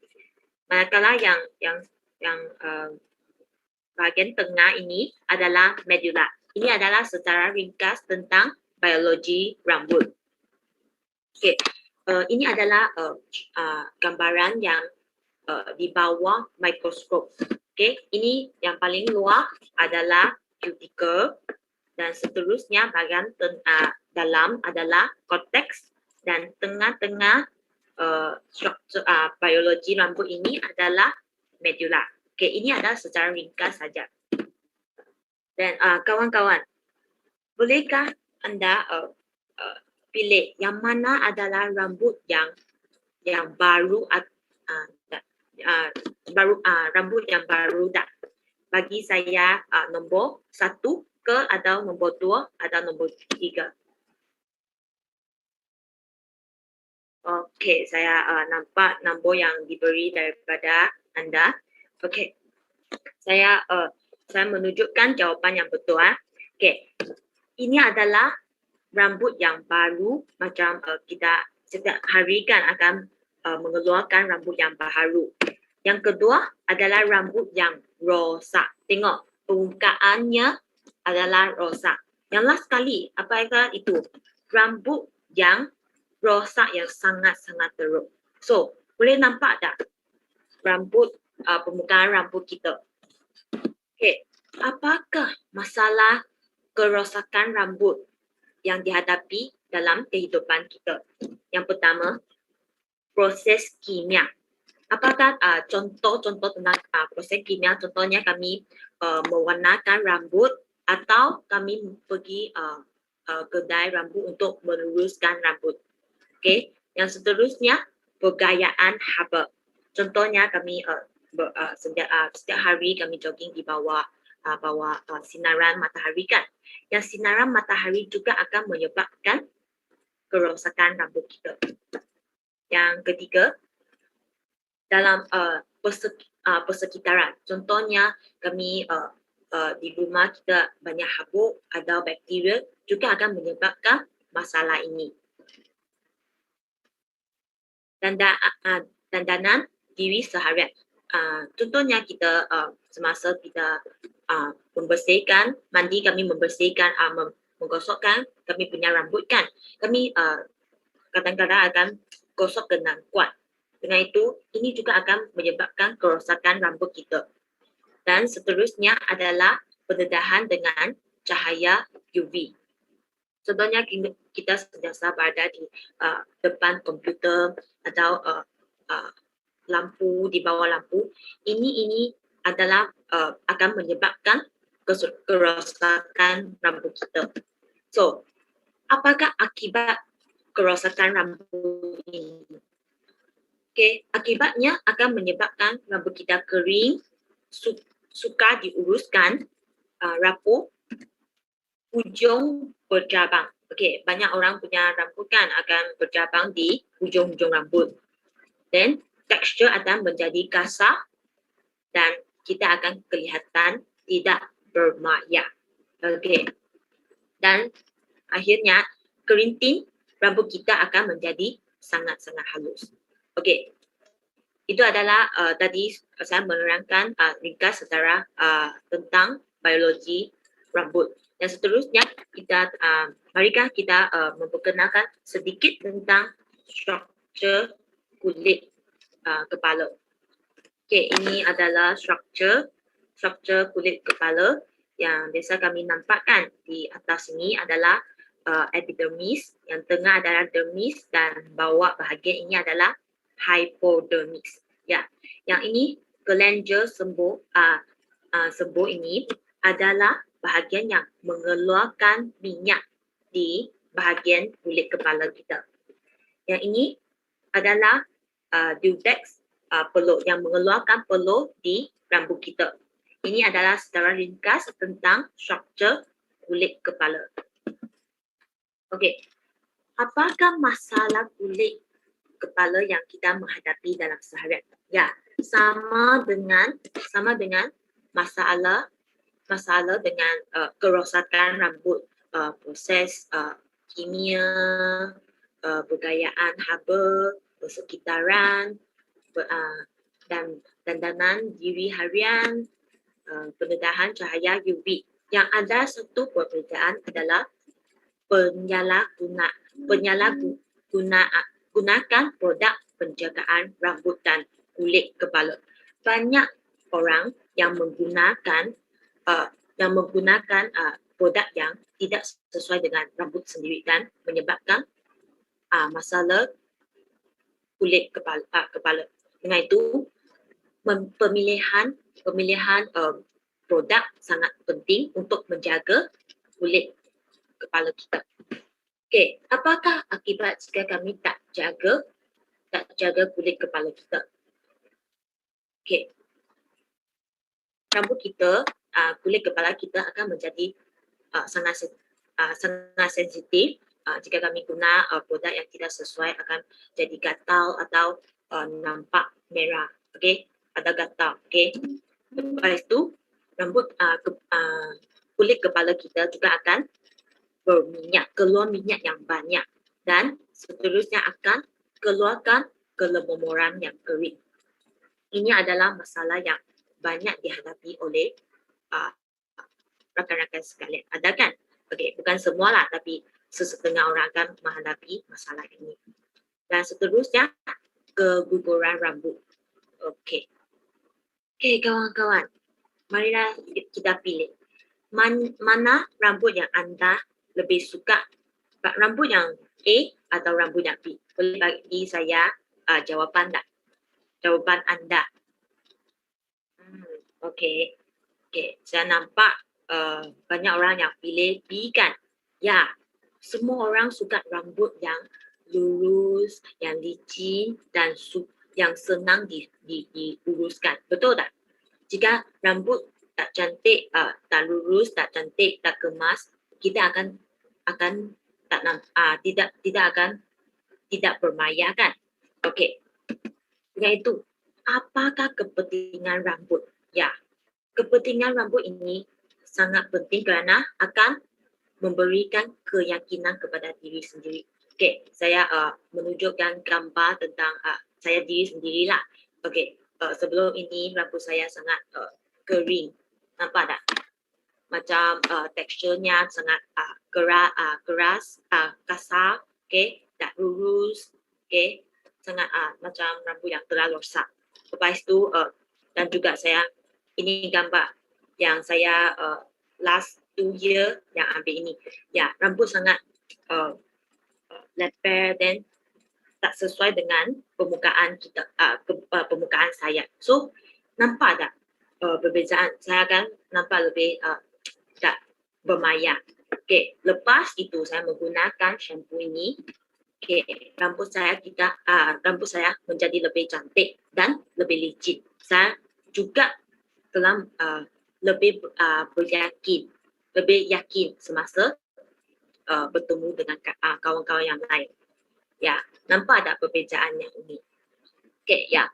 Manakala yang bahagian tengah ini adalah medulla. Ini adalah secara ringkas tentang biologi rambut. Okay. Ini adalah gambaran yang di bawah mikroskop. Okay, ini yang paling luar adalah cuticle dan seterusnya bahagian dalam adalah cortex dan tengah-tengah biologi rambut ini adalah medulla. Okay, ini adalah secara ringkas saja. Dan kawan-kawan, bolehkah anda pilih yang mana adalah rambut yang baru rambut yang baru tak? Bagi saya nombor 1 ke atau nombor 2 atau nombor 3. Okey, saya nampak nombor yang diberi daripada anda. Okey. Saya menunjukkan jawapan yang betul. Okey. Ini adalah rambut yang baru, macam kita setiap hari kan akan mengeluarkan rambut yang baru. Yang kedua adalah rambut yang rosak. Tengok permukaannya adalah rosak. Yang last sekali, apakah itu? Rambut yang rosak yang sangat-sangat teruk. So, Boleh nampak tak rambut, permukaan rambut kita? Okey, apakah masalah kerosakan rambut yang dihadapi dalam kehidupan kita? Yang pertama, proses kimia. Apakah contoh-contoh tentang proses kimia? Contohnya kami mewarnakan rambut atau kami pergi kedai rambut untuk meluruskan rambut. Okey, yang seterusnya pergayaan haba. Contohnya kami setiap hari kami jogging di bawah sinaran matahari kan. Yang sinaran matahari juga akan menyebabkan kerosakan rambut kita. Yang ketiga, dalam persekitaran. Contohnya kami di rumah kita banyak habuk atau bakteria juga akan menyebabkan masalah ini. Dandanan diri seharian. Contohnya kita semasa kita membersihkan, mandi kami membersihkan, menggosokkan kami punya rambut kan. Kami kadang-kadang akan gosok dengan kuat. Dengan itu, ini juga akan menyebabkan kerosakan rambut kita. Dan seterusnya adalah pendedahan dengan cahaya UV. Contohnya kita sentiasa berada di depan komputer atau lampu, di bawah lampu. Ini adalah akan menyebabkan kerosakan rambut kita. So, apakah akibat kerosakan rambut ini? Okay, akibatnya akan menyebabkan rambut kita kering, sukar diuruskan, rapuh, ujung bercabang. Okay, banyak orang punya rambut kan akan bercabang di hujung-hujung rambut. Dan tekstur akan menjadi kasar dan kita akan kelihatan tidak bermaya. Okay. Dan akhirnya kerinting rambut kita akan menjadi sangat-sangat halus. Okey. Itu adalah tadi saya menerangkan ringkas secara tentang biologi rambut. Dan seterusnya marikah kita memperkenalkan sedikit tentang struktur kulit kepala. Okey, ini adalah struktur kulit kepala yang biasa kami nampakkan di atas ini adalah epidermis, yang tengah adalah dermis dan bawah bahagian ini adalah hypodermis. Ya, yang ini kelenjar sembuh ini adalah bahagian yang mengeluarkan minyak di bahagian kulit kepala kita. Yang ini adalah ductus peluh yang mengeluarkan peluh di rambut kita. Ini adalah secara ringkas tentang struktur kulit kepala. Okey, apakah masalah kulit kepala yang kita menghadapi dalam seharian? Ya, sama dengan masalah dengan kerosakan rambut, proses kimia, pergayaan haba, persekitaran, dan dandanan diri harian, pendedahan cahaya UV. Yang ada satu perbezaan adalah gunakan produk penjagaan rambut dan kulit kepala. Banyak orang yang menggunakan produk yang tidak sesuai dengan rambut sendiri dan menyebabkan masalah kulit kepala. Dengan itu, pemilihan produk sangat penting untuk menjaga kulit kepala kita. Okey, apakah akibat jika kami tak jaga kulit kepala kita? Okey, rambut kita, kulit kepala kita akan menjadi sangat sensitif. Jika kami guna produk yang tidak sesuai akan jadi gatal atau nampak merah. Okey, ada gatal. Okey, lepas itu kulit kepala kita juga akan keluar minyak yang banyak dan seterusnya akan keluarkan kelemoran yang kering. Ini adalah masalah yang banyak dihadapi oleh rakan-rakan sekalian. Ada kan? Okey, bukan semualah tapi sesetengah orang akan menghadapi masalah ini. Dan seterusnya keguguran rambut. Okey. Okey kawan-kawan, marilah kita pilih. Mana rambut yang anda lebih suka? Rambut yang A atau rambut yang B? Boleh bagi saya jawapan tak? Jawapan anda. Okey. Okey, saya nampak banyak orang yang pilih B kan? Ya, semua orang suka rambut yang lurus, yang licin dan yang senang diuruskan. Betul tak? Jika rambut tak cantik, tak lurus, tak cantik, tak kemas, kita akan tidak bermaya kan? Okey. Dengan itu, apakah kepentingan rambut? Ya, kepentingan rambut ini sangat penting kerana akan memberikan keyakinan kepada diri sendiri. Okey, saya menunjukkan gambar tentang saya diri sendirilah. Okey, sebelum ini rambut saya sangat kering. Nampak tak? Macam teksturnya sangat keras, kasar, okey, tak lurus, okey, sangat macam rambut yang telah rosak. Lepas tu dan juga saya ini gambar yang saya last 2 year yang ambil ini. Ya, rambut sangat leper dan tak sesuai dengan permukaan kita, permukaan saya. So, nampak tak perbezaan? Saya akan nampak lebih tak bermaya. Okey, lepas itu saya menggunakan shampoo ini. Okey, rambut saya menjadi lebih cantik dan lebih licin. Saya juga telah lebih yakin semasa bertemu dengan kawan-kawan yang lain. Ya, nampak tak perbezaannya ini? Okey, ya.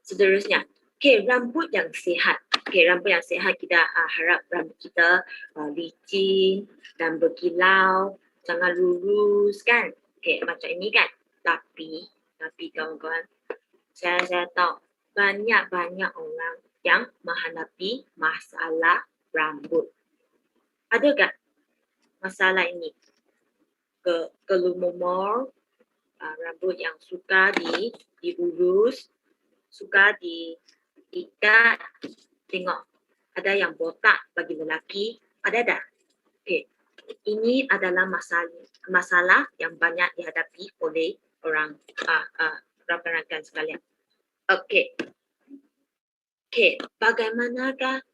Seterusnya, okey, rambut yang sihat. Okey, rambut yang sihat kita harap rambut kita licin dan berkilau, jangan lurus kan? Okey, macam ini kan? Tapi kawan-kawan, saya tahu banyak orang yang menghadapi masalah rambut. Adakah masalah ini? Kelumur, rambut yang suka diurus, suka diikat. Tengok, ada yang botak bagi lelaki, ada tak? Okay. Ini adalah masalah yang banyak dihadapi oleh orang rakan-rakan sekalian. Okey. Okey, bagaimanakah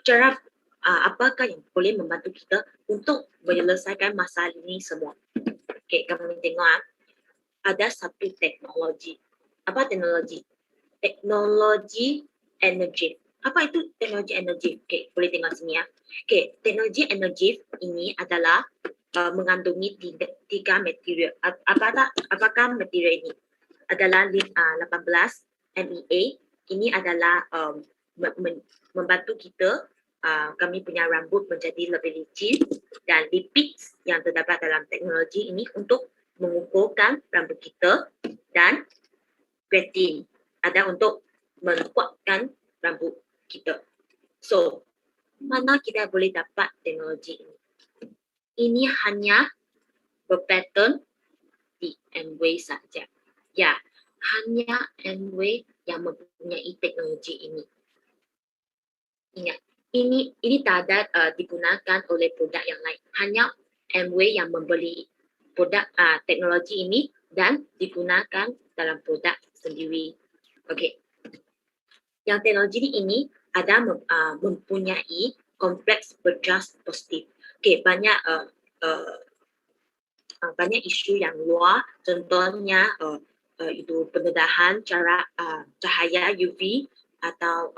cara apakah yang boleh membantu kita untuk menyelesaikan masalah ini semua? Okey, kami tengok ada satu teknologi. Apa teknologi? Teknologi energi. Apa itu teknologi energi? Okey, boleh tengok sini ya. Okey, teknologi energi ini adalah mengandungi 3 material. Apakah material ini? Adalah 18 MEA. Ini adalah membantu kita kami punya rambut menjadi lebih licin, dan lipids yang terdapat dalam teknologi ini untuk mengukurkan rambut kita, dan kreatin ada untuk menguatkan rambut kita. So, mana kita boleh dapat teknologi ini? Ini hanya berpattern di Amway saja. Ya, hanya Amway yang mempunyai teknologi ini. Ingat, ini tidak digunakan oleh produk yang lain. Hanya Amway yang membeli produk teknologi ini dan digunakan dalam produk sendiri. Okey. Yang teknologi ini ada mempunyai kompleks berjas positif. Okey, banyak isu yang luar, contohnya itu pendedahan cahaya UV atau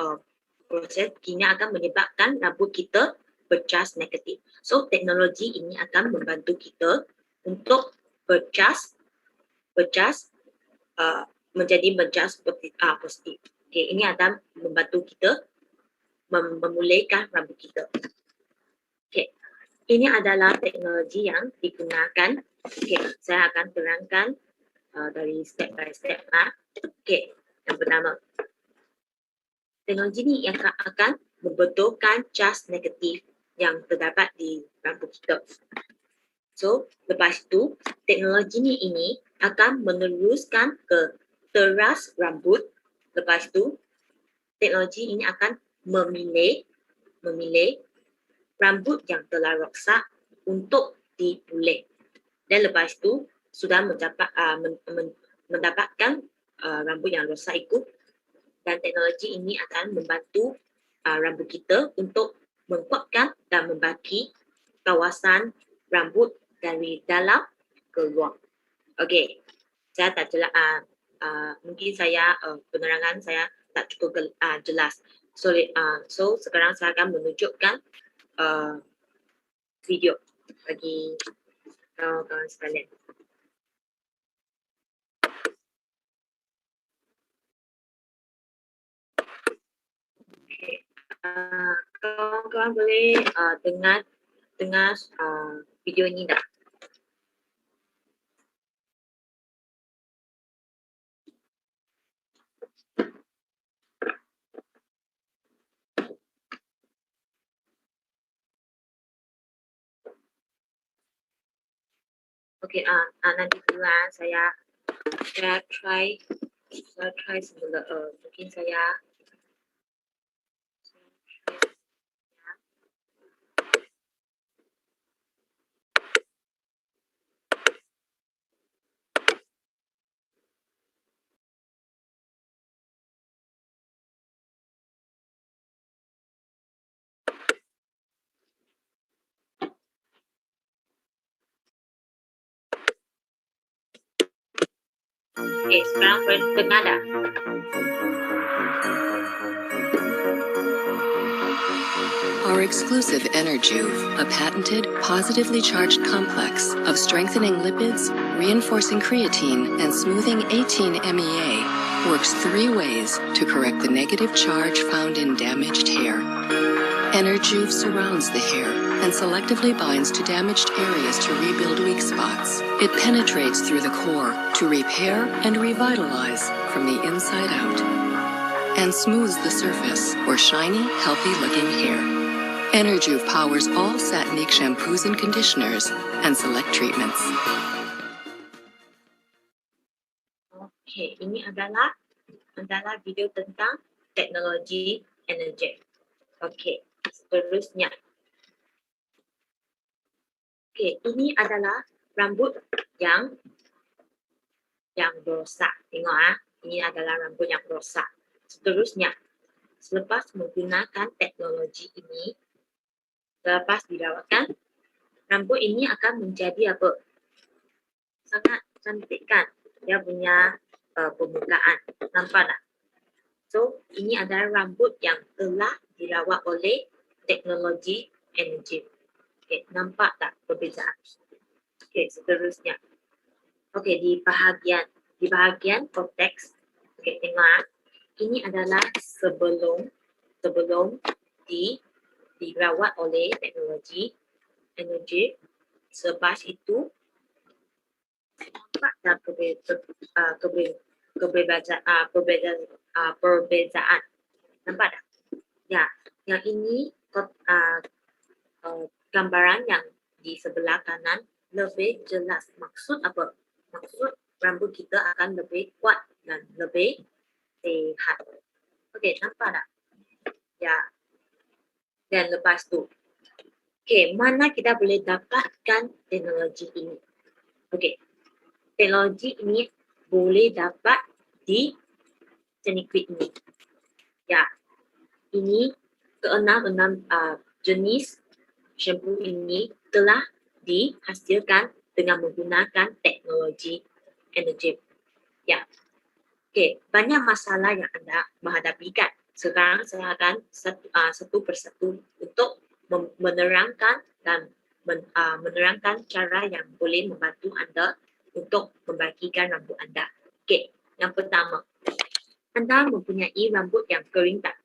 proses kini akan menyebabkan rambut kita berjas negatif. So teknologi ini akan membantu kita untuk berjas menjadi berjas positif. Okay, ini akan membantu kita memulihkan rambut kita. Okay, ini adalah teknologi yang digunakan. Okay, saya akan terangkan dari step by step. Okay, yang pertama, teknologi ini akan membetulkan jas negatif yang terdapat di rambut kita. So, lepas tu teknologi ini akan meneruskan ke teras rambut. Lepas tu teknologi ini akan memilih rambut yang telah rosak untuk dipulih. Dan lepas tu sudah mendapatkan rambut yang rosak itu, dan teknologi ini akan membantu rambut kita untuk menguatkan dan membaki kawasan rambut dari dalam ke luar. Okey, saya tak jelas, mungkin saya penerangan saya tak cukup jelas. So sekarang saya akan menunjukkan video bagi kawan-kawan sekalian. Okay. Kawan-kawan boleh dengar video ini tak? Okay, nanti dulu saya try semula. Mungkin saya sekarang dengar dah. Our exclusive Enerjuve, a patented, positively charged complex of strengthening lipids, reinforcing creatine, and smoothing 18-MEA, works 3 ways to correct the negative charge found in damaged hair. Enerjuve surrounds the hair and selectively binds to damaged areas to rebuild weak spots. It penetrates through the core to repair and revitalize from the inside out, and smooths the surface for shiny, healthy-looking hair. Enerjuve powers all Satnic shampoos and conditioners and select treatments. Okay, ini adalah video tentang teknologi energi. Okay, seterusnya. Okay, ini adalah rambut yang rosak. Tengok ini adalah rambut yang rosak. Seterusnya, selepas menggunakan teknologi ini, selepas dirawatkan, rambut ini akan menjadi apa? Sangat cantik kan? Dia punya permukaan. Nampak tak? So, ini adalah rambut yang telah dirawat oleh teknologi energi. Okay, nampak tak perbezaan? Okay, seterusnya. Okay, di bahagian konteks. Okay, tengok ini adalah sebelum dirawat oleh teknologi energi. Selepas itu nampak tak perbezaan. Nampak tak? Ya, yang ini gambaran yang di sebelah kanan lebih jelas. Maksud apa? Maksud rambut kita akan lebih kuat dan lebih sehat. Okey, nampak tak? Ya. Dan lepas tu, okey, mana kita boleh dapatkan teknologi ini? Okey, teknologi ini boleh dapat di teknik ini. Ya, ini keenam jenis shampoo ini telah dihasilkan dengan menggunakan teknologi energi. Ya, okey, banyak masalah yang anda menghadapi kan. Sekarang saya akan satu persatu untuk menerangkan dan menerangkan cara yang boleh membantu anda untuk membagikan rambut anda. Okey, yang pertama, anda mempunyai rambut yang kering tak?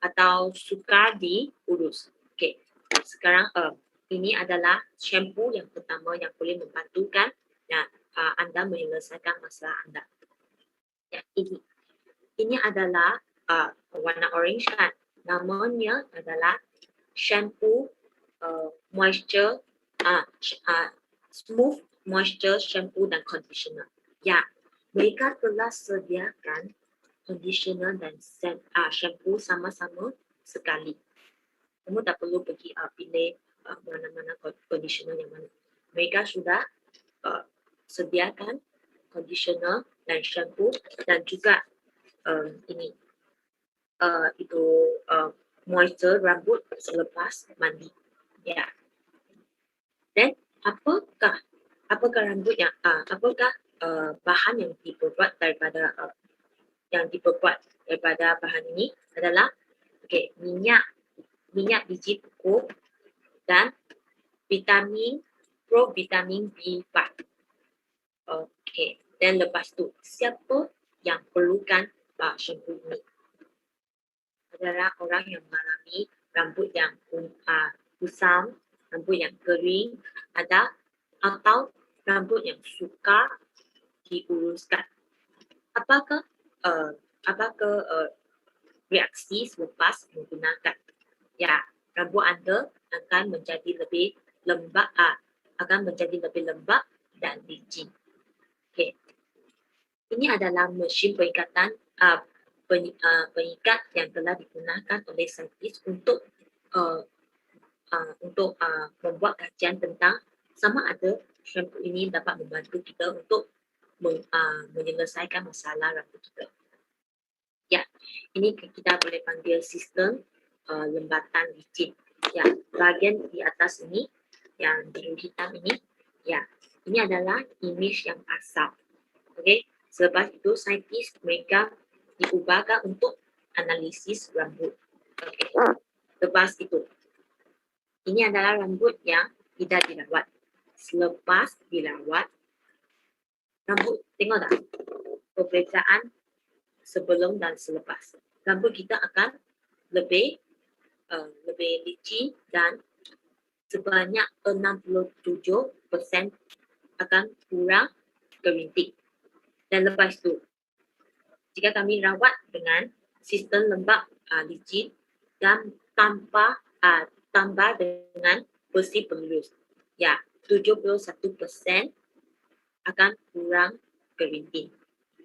Atau sukar diurus? Okey, sekarang ini adalah shampoo yang pertama yang boleh membantukan anda menyelesaikan masalah anda. Ya, ini adalah warna orange kan. Namanya adalah shampoo moisture smooth moisture shampoo dan conditioner. Ya, mereka telah sediakan conditioner dan shampoo sama-sama sekali. Kamu tak perlu pergi pilih mana-mana conditioner yang mana. Mereka sudah sediakan conditioner dan shampoo dan juga moisture rambut selepas mandi. Ya. Dan apakah rambut yang apakah bahan yang diperbuat daripada bahan ini adalah minyak biji pokok dan provitamin B5. Dan lepas tu siapa yang perlukan shampoo ini? Adalah orang yang mengalami rambut yang kusam, rambut yang kering, atau rambut yang sukar diuruskan. Apakah reaksi selepas menggunakan? Ya, rambut anda akan menjadi lebih lembab, dan licin. Ini adalah mesin pengikatan pengikat yang telah digunakan oleh saintis untuk membuat kajian tentang sama ada shampoo ini dapat membantu kita untuk menyelesaikan masalah rambut kita. Ya, ini kita boleh panggil sistem lembatan licin. Ya, bahagian di atas ini yang biru hitam ini, ya, ini adalah imej yang asal. Okey, selepas itu saintis mereka diubahkan untuk analisis rambut. Okey, lepas itu ini adalah rambut yang tidak dirawat. Selepas dirawat, rambut, tengok tak perbezaan sebelum dan selepas. Rambut kita akan lebih licin dan sebanyak 67% akan kurang kerintik. Dan lepas tu, jika kami rawat dengan sistem lembab licin dan tambah dengan bersih pelurus, ya, 71% akan kurang kerinting.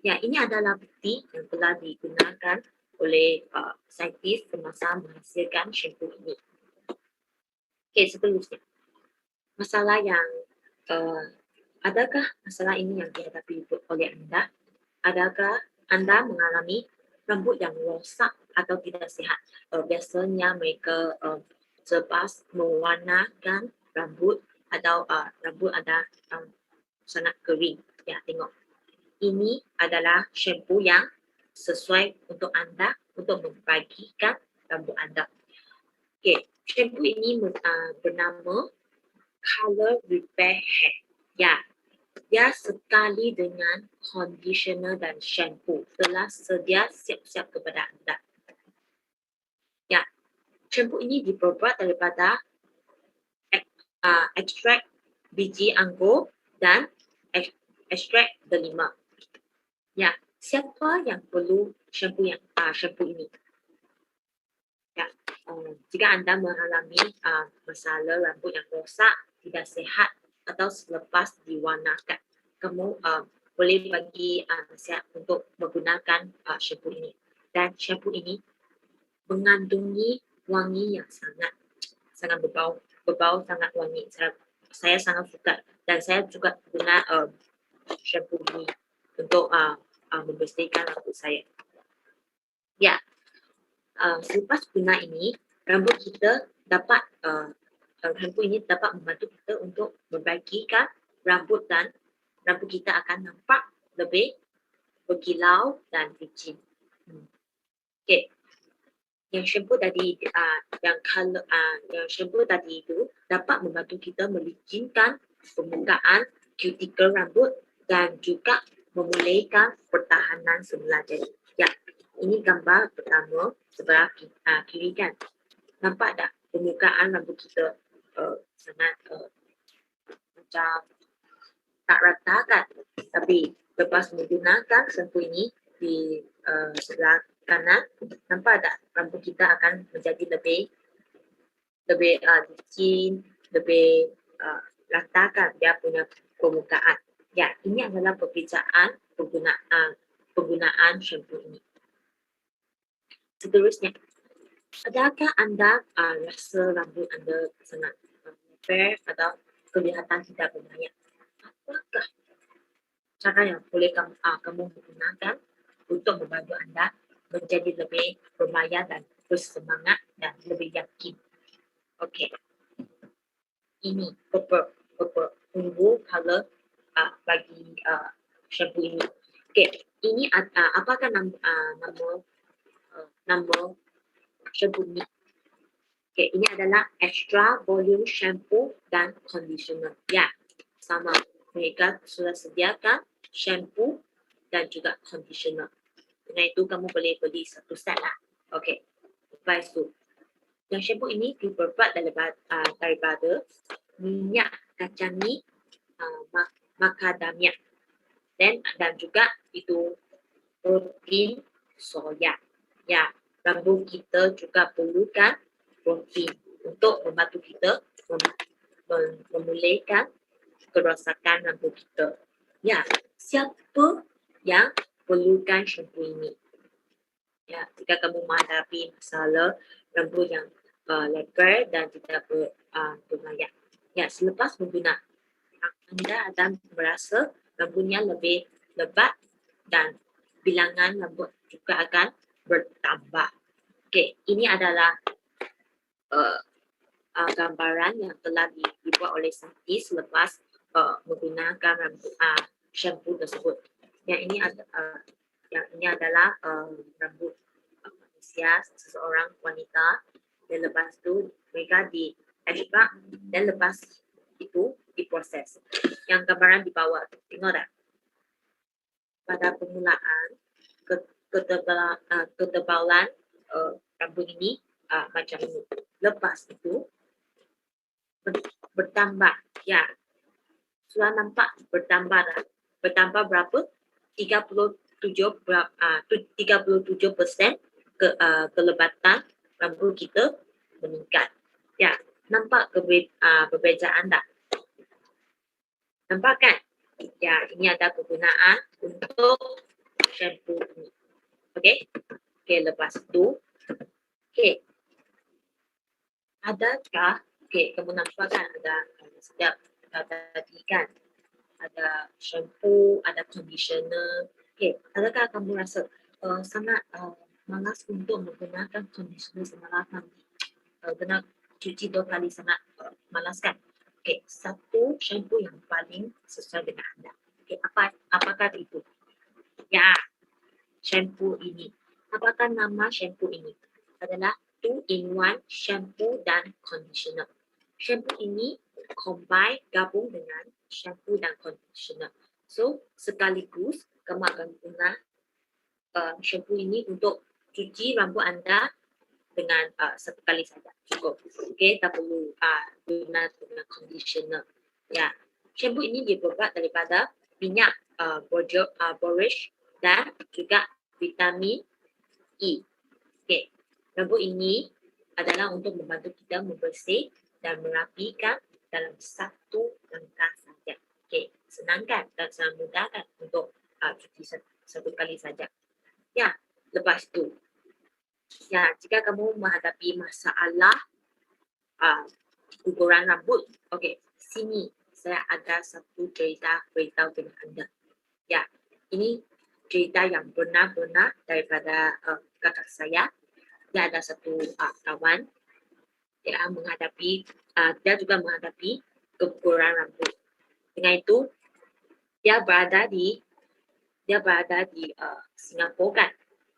Ya, ini adalah bukti yang telah digunakan oleh saintis semasa menghasilkan shampoo ini. Okey, seterusnya. Masalah yang adakah masalah ini yang dihadapi oleh anda? Adakah anda mengalami rambut yang rosak atau tidak sihat? Biasanya mereka selepas mewarnakan rambut atau rambut ada sangat kering. Ya, tengok. Ini adalah shampoo yang sesuai untuk anda untuk membagikan rambut anda. Okey, shampoo ini bernama Color Repair Hair. Ya, dia sekali dengan conditioner dan shampoo telah sedia siap-siap kepada anda. Ya, shampoo ini diperbuat daripada ekstrak biji anggur dan ekstrak delima. Ya, siapa yang perlu shampoo ini? Ya, jika anda mengalami masalah rambut yang rosak, tidak sehat atau selepas diwarnakan, kamu boleh bagi nasihat untuk menggunakan shampoo ini. Dan shampoo ini mengandungi wangi yang sangat berbau sangat wangi. Saya sangat suka dan saya juga guna shampoo ini untuk membersihkan rambut saya. Ya, selepas guna ini, shampoo ini dapat membantu kita untuk membagikan rambut dan rambut kita akan nampak lebih berkilau dan licin. Okey. Yang shampoo tadi itu dapat membantu kita melicinkan permukaan cuticle rambut dan juga memulihkan pertahanan semula jadi. Ya, ini gambar pertama sebelah kiri kan. Nampak tak permukaan rambut kita sangat macam tak rata kan? Tapi lepas menggunakan shampoo ini di sebelah kanan, nampak tak rambut kita akan menjadi lebih licin, lebih ratakan dia punya permukaan. Ya, ini adalah perbezaan penggunaan shampoo ini. Seterusnya, adakah anda rasa rambut anda sangat lebar atau kelihatan tidak berbahaya? Apakah cara yang boleh kamu gunakan untuk membantu anda menjadi lebih berbahaya dan bersemangat dan lebih yakin? Okey. Ini purple ungu color bagi shampoo ini. Okey, ini apakah nama shampoo ini? Okey, ini adalah extra volume shampoo dan conditioner. Ya, sama. Mereka sudah sediakan shampoo dan juga conditioner. Dengan itu kamu boleh beli satu set lah. Okey. Lepas tu, yang shampoo ini dibuat daripada minyak kacang macadamia dan juga itu protein soya. Ya, rambut kita juga perlukan protein untuk membantu kita memulihkan kerosakan rambut kita. Ya, siapa yang perlukan shampoo ini? Ya, jika kamu menghadapi masalah rambut yang lebar dan tidak berlayak. Ya, selepas menggunakan, anda akan merasa rambutnya lebih lebat dan bilangan rambut juga akan bertambah. Okey, ini adalah gambaran yang telah dibuat oleh saintis selepas menggunakan rambut shampoo tersebut. Yang ini adalah rambut manusia, seseorang wanita, dan lepas tu mereka diekstrak dan lepas itu diproses. Yang gambaran di bawah, tengok tak? Pada permulaan ketebalan rambut ini macam ini. Lepas itu bertambah. Ya, sudah nampak bertambah dah. Bertambah berapa? 37% kelebatan rambut kita meningkat. Ya, nampak perbezaan tak? Nampak kan? Ya, ini ada kegunaan untuk shampoo ini. Okey? Okey, lepas tu. Okey. Adakah, okey, kamu nampak kan ada setiap tadi kan? Ada shampoo, ada conditioner. Okey, adakah kamu rasa sangat malas untuk menggunakan conditioner semalam nanti? Kena cuci 2 kali sangat malas kan? Okey, satu shampoo yang paling sesuai dengan anda. Okey, apakah itu? Ya, shampoo ini. Apakah nama shampoo ini? Adalah 2-in-1 shampoo dan conditioner. Shampoo ini combine gabung dengan shampoo dan conditioner. So, sekaligus kamu akan guna shampoo ini untuk cuci rambut anda dengan satu kali saja cukup. Okey, tak perlu guna dengan conditioner. Ya, shampoo ini dibuat daripada minyak borage dan juga vitamin E. Okey, rambut ini adalah untuk membantu kita membersih dan merapikan dalam satu langkah saja. Okey, senangkan dan sangat mudahkan untuk cuci satu kali saja. Ya, lepas tu. Ya, jika kamu menghadapi masalah guguran rambut, okey, sini saya ada satu cerita beritahu dengan anda. Ya, ini cerita yang benar-benar daripada kakak saya. Dia ada satu kawan dia juga menghadapi keguguran rambut. Dengan itu dia berada di Singapura kan.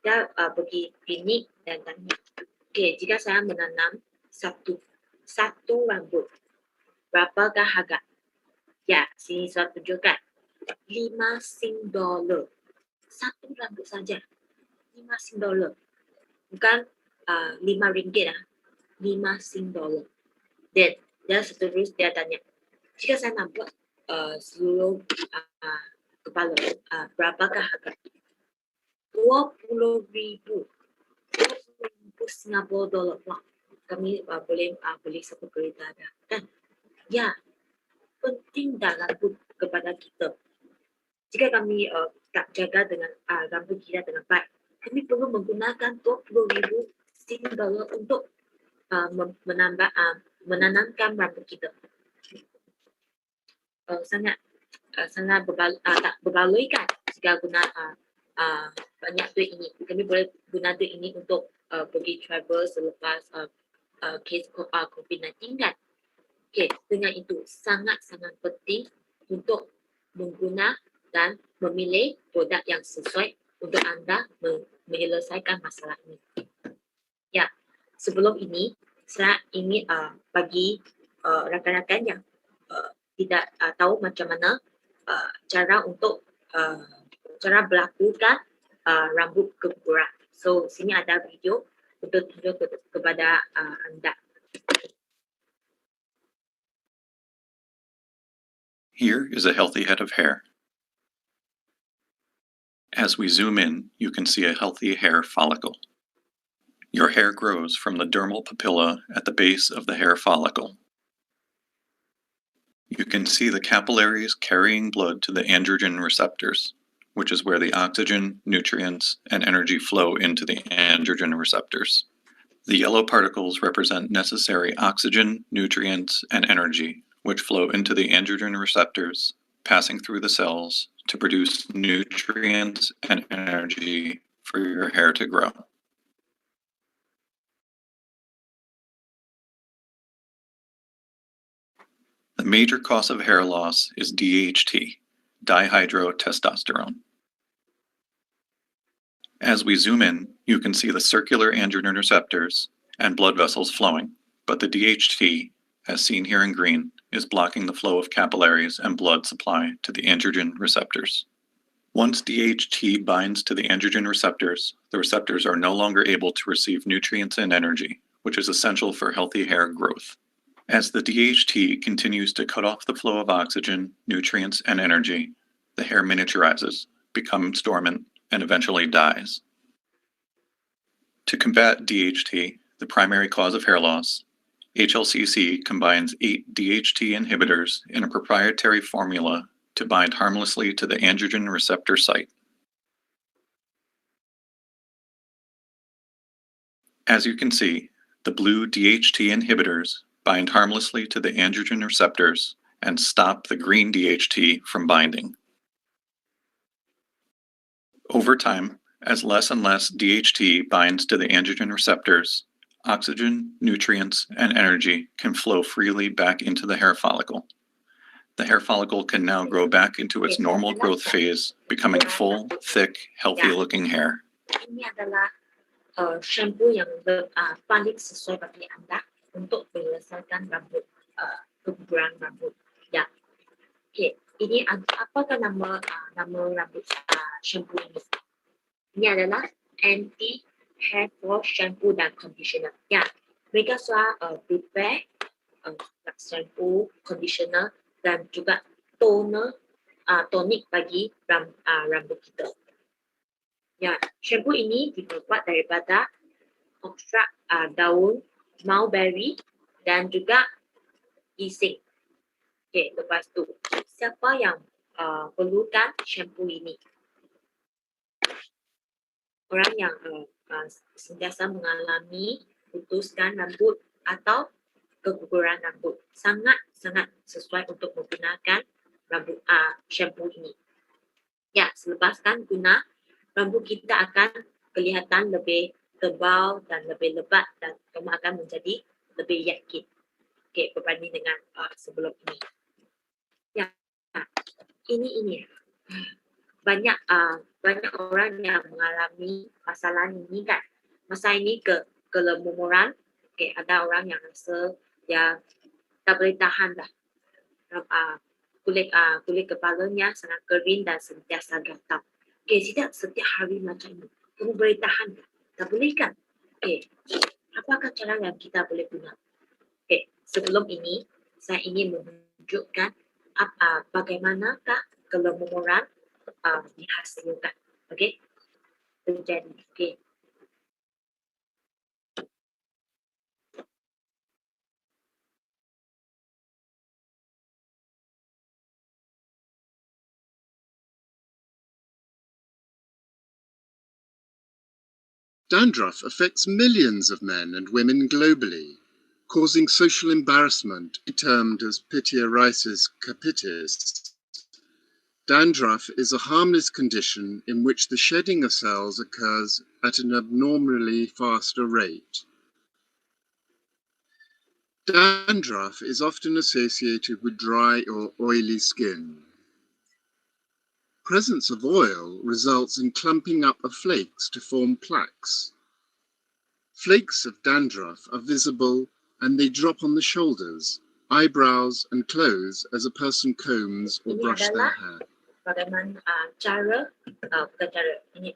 Dia pergi klinik dan tanya, okey, jika saya menanam satu rambut, berapakah harga? Ya, sini saya tunjukkan. 5 Sing dollar. Satu rambut saja. 5 Sing dollar. Bukan 5 ringgit lah. 5 Sing dollar. Dan dia tanya, jika saya nak buat seluruh kepala, berapakah harga? 20,000 Singapura dollar. Wah, kami boleh beli satu kereta dah kan? Ya, penting dah rambut kepada kita. Jika kami tak jaga dengan rambut kita dengan baik, kami perlu menggunakan 20,000 $20 untuk menanamkan rambut kita. Sangat tak berbaloi kan jika guna banyak duit ini. Kami boleh guna duit ini untuk pergi travel selepas kes COVID-19 kan. Okay, dengan itu sangat-sangat penting untuk mengguna dan memilih produk yang sesuai untuk anda menyelesaikan masalah ini. Ya, sebelum ini saya ingin bagi rakan-rakan yang tidak tahu macam mana cara untuk cara melakukan rambut keguguran. So sini ada video untuk tunjuk kepada anda. Here is a healthy head of hair. As we zoom in, you can see a healthy hair follicle. Your hair grows from the dermal papilla at the base of the hair follicle. You can see the capillaries carrying blood to the androgen receptors, which is where the oxygen, nutrients, and energy flow into the androgen receptors. The yellow particles represent necessary oxygen, nutrients, and energy, which flow into the androgen receptors, passing through the cells to produce nutrients and energy for your hair to grow. The major cause of hair loss is DHT, dihydrotestosterone. As we zoom in, you can see the circular androgen receptors and blood vessels flowing, but the DHT, as seen here in green, is blocking the flow of capillaries and blood supply to the androgen receptors. Once DHT binds to the androgen receptors, the receptors are no longer able to receive nutrients and energy, which is essential for healthy hair growth. As the DHT continues to cut off the flow of oxygen, nutrients, and energy, the hair miniaturizes, becomes dormant, and eventually dies. To combat DHT, the primary cause of hair loss, HLCC combines 8 DHT inhibitors in a proprietary formula to bind harmlessly to the androgen receptor site. As you can see, the blue DHT inhibitors bind harmlessly to the androgen receptors and stop the green DHT from binding. Over time, as less and less DHT binds to the androgen receptors, oxygen, nutrients, and energy can flow freely back into the hair follicle. The hair follicle can now grow back into its normal growth phase, becoming full, thick, healthy-looking hair. Ini adalah shampoo yang paling sesuai bagi anda untuk menyelesaikan rambut keguguran rambut. Ya, okay. Ini apakah nama rambut shampoo ini? Ini adalah anti hair fall shampoo dan conditioner. Ya, mereka sudah prepare shampoo, conditioner dan juga toner, tonik bagi rambut kita. Ya, shampoo ini dibuat daripada ekstrak daun mulberry dan juga ginseng. Okay, lepas tu siapa yang perlukan shampoo ini? Orang yang sentiasa mengalami putuskan rambut atau keguguran rambut, sangat sesuai untuk menggunakan rambut shampoo ini. Ya, selepaskan guna, rambut kita akan kelihatan lebih tebal dan lebih lebat dan kamu akan menjadi lebih yakin. Okay, berbanding dengan sebelum ini. Ya, ini banyak orang yang mengalami masalah ini kan. Masa ini kelumuran. Okay, ada orang yang rasa dia tak boleh tahan dah. Kulit kepalanya sangat kering dan sentiasa gatal. Okay, setiap hari macam ini. Kamu boleh tahan tak? Tak boleh kan? Okay, apakah cara yang kita boleh guna? Okay, sebelum ini saya ingin menunjukkan bagaimanakah kelumuran dihasilkan. Okay, terjadi. Okay. Dandruff affects millions of men and women globally, causing social embarrassment termed as pityriasis capitis. Dandruff is a harmless condition in which the shedding of cells occurs at an abnormally faster rate. Dandruff is often associated with dry or oily skin. Presence of oil results in clumping up of flakes to form plaques. Flakes of dandruff are visible and they drop on the shoulders, eyebrows and clothes as a person combs or Ini brush their adalah hair. bagaimana bukan cara ini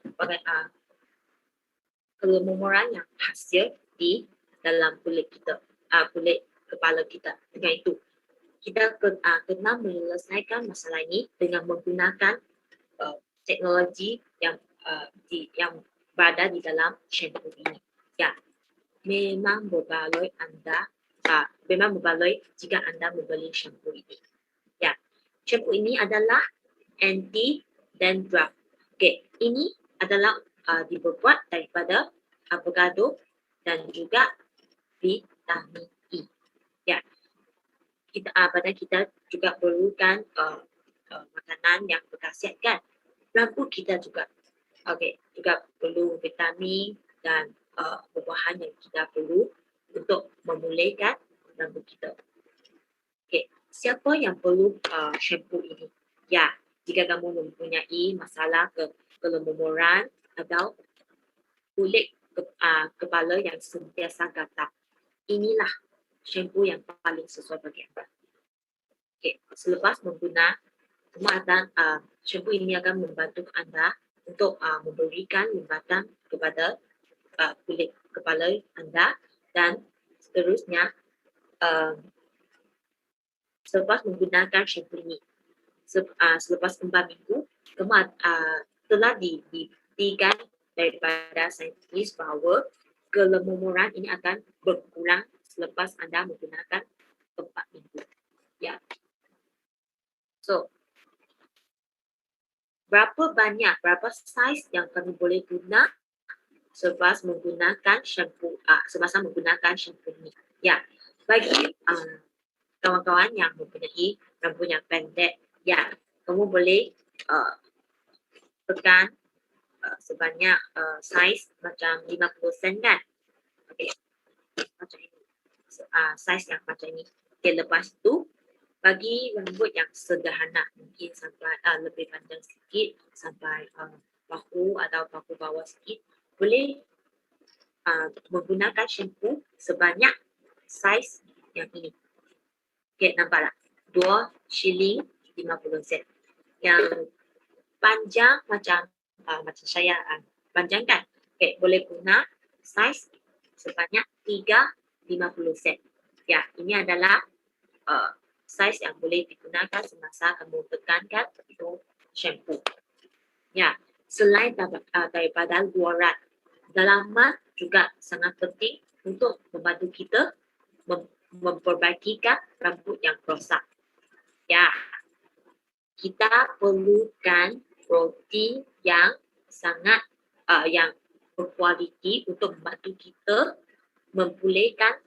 kelumuran yang hasil di dalam kulit kita, kulit kepala kita. Dengan itu, kita kena menyelesaikan masalah ini dengan menggunakan teknologi yang berada di dalam shampoo ini. Ya, memang berbaloi jika anda membeli shampoo ini. Ya, shampoo ini adalah anti dandruff. Okey, ini adalah dibuat daripada avocado dan juga vitamin E. Ya, badan kita juga perlukan makanan yang berkhasiat kan. Rambut kita juga, juga perlu vitamin dan buah-buahan yang kita perlu untuk memulihkan rambut kita. Okey, siapa yang perlu shampoo ini? Ya, jika kamu mempunyai masalah kelumuran atau kulit kepala yang sentiasa gatal, inilah shampoo yang paling sesuai bagi anda. Okay. Selepas menggunakan, shampoo ini akan membantu anda untuk memberikan lembatan kepada kulit kepala anda dan seterusnya selepas menggunakan shampoo ini. Selepas 4 minggu, telah dibuktikan daripada saintis bahawa kelumuran ini akan berkurang selepas anda menggunakan 4 minggu. Ya. So, berapa saiz yang kami boleh guna semasa menggunakan shampoo ini? Ya, bagi kawan-kawan yang mempunyai rambut yang pendek, ya, kamu boleh tekan sebanyak saiz macam 50 sen kan? Okey, macam ini. Saiz yang macam ini. Okay, lepas tu bagi rambut yang sederhana, mungkin sampai lebih panjang sikit sampai bahu atau bahu bawah sikit, boleh menggunakan shampoo sebanyak saiz yang ini. Okay, nampak tak? 2 shilling 50 sen. Yang panjang macam saya panjang kan? Okay, boleh guna saiz sebanyak 3.50 sen. Ya, ini adalah saiz yang boleh digunakan semasa kamu tekankan itu shampoo. Ya, selain daripada luaran, dalaman juga sangat penting untuk membantu kita memperbaikikan rambut yang rosak. Ya, kita perlukan protein yang sangat yang berkualiti untuk membantu kita memulihkan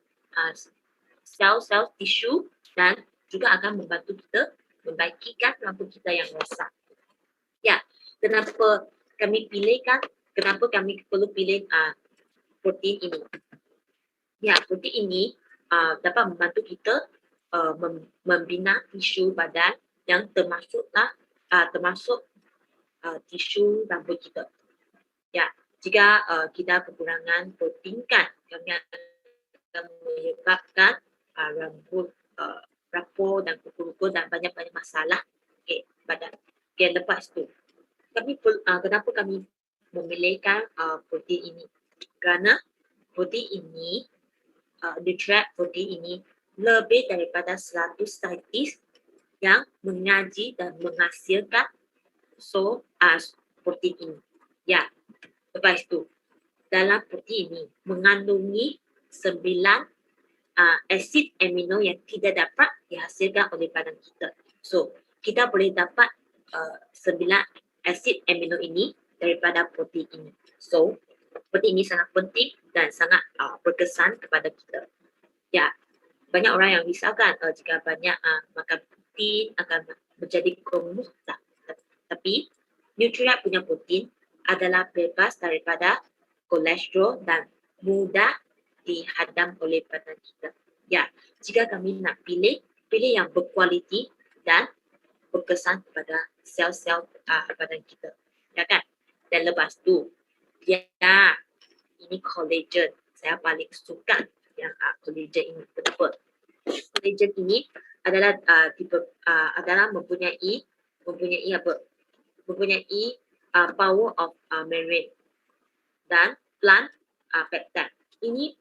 sel-sel tisu dan juga akan membantu kita membaikikan rambut kita yang rosak. Ya, kenapa kami perlu pilih protein ini? Ya, protein ini dapat membantu kita membina tisu badan yang termasuk tisu rambut kita. Ya, jika kita kekurangan protein kan, kami akan menyebabkan rambut rapuh dan kuku-kuku dan banyak-banyak masalah badan. Lepas tu, kenapa kami memilihkan protein ini? Kerana protein ini, nutrient protein ini lebih daripada 100 saintis yang mengaji dan menghasilkan protein ini. Ya, lepas tu, dalam protein ini mengandungi 9 asid amino yang tidak dapat dihasilkan oleh badan kita. So, kita boleh dapat 9 asid amino ini daripada protein ini. So, Putih ini sangat penting dan sangat berkesan kepada kita. Ya, banyak orang yang risaukan jika banyak makan protein akan menjadi gemuk. Tapi nutrien punya protein adalah bebas daripada kolesterol dan mudah dihadam oleh badan kita. Ya, jika kami nak pilih yang berkualiti dan berkesan kepada sel-sel badan kita. Ya kan? Dan lepas tu, ya, ini collagen. Saya paling suka yang collagen ini. Kenapa? Collagen ini adalah adalah mempunyai apa? Mempunyai power of membrane dan plant peptide. Ini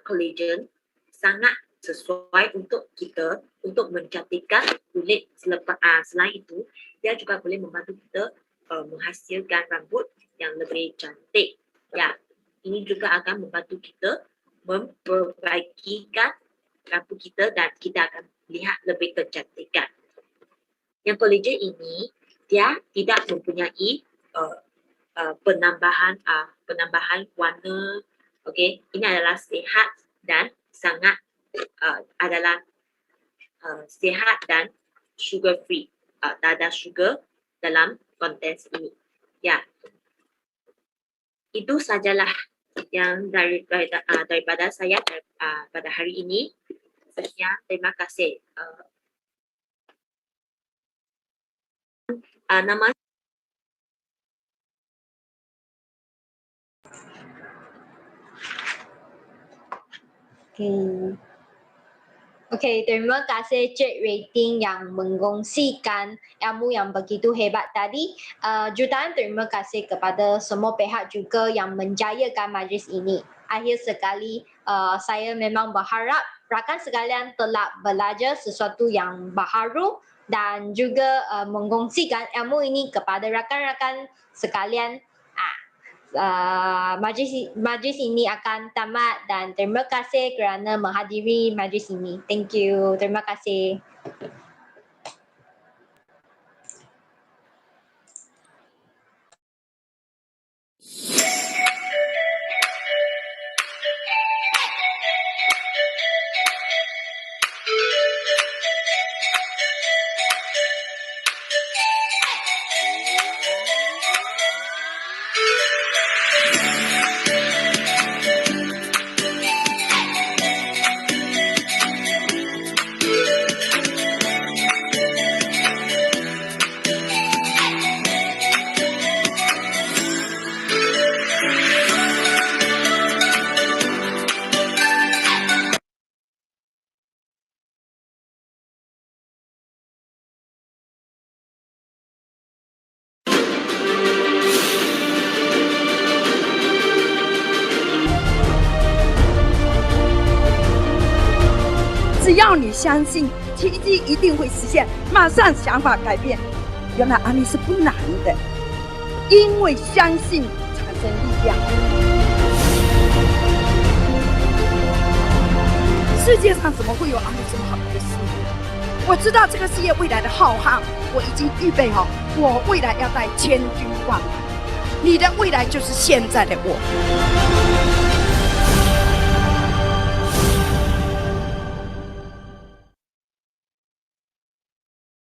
collagen sangat sesuai untuk kita untuk mencantikkan kulit. Selain itu, dia juga boleh membantu kita menghasilkan rambut yang lebih cantik. Ya, ini juga akan membantu kita memperbaikikan rambut kita dan kita akan lihat lebih kecantikan. Yang collagen ini dia tidak mempunyai penambahan warna. Okey, ini adalah sihat dan sangat adalah sihat dan sugar free. Tak ada sugar dalam konten ini. Ya, itu sajalah yang daripada saya pada hari ini. Sekian, terima kasih. Nama Okey, terima kasih Cik Rating yang mengkongsikan ilmu yang begitu hebat tadi. Jutaan terima kasih kepada semua pihak juga yang menjayakan majlis ini. Akhir sekali, saya memang berharap rakan sekalian telah belajar sesuatu yang baharu dan juga mengkongsikan ilmu ini kepada rakan-rakan sekalian. Majlis ini akan tamat dan terima kasih kerana menghadiri majlis ini. Thank you. Terima kasih.只要你相信，奇迹一定会实现，马上想法改变。原来安利是不难的，因为相信产生力量。世界上怎么会有安利这么好的事业？我知道这个事业未来的浩瀚，我已经预备好，我未来要带千军万马。你的未来就是现在的我。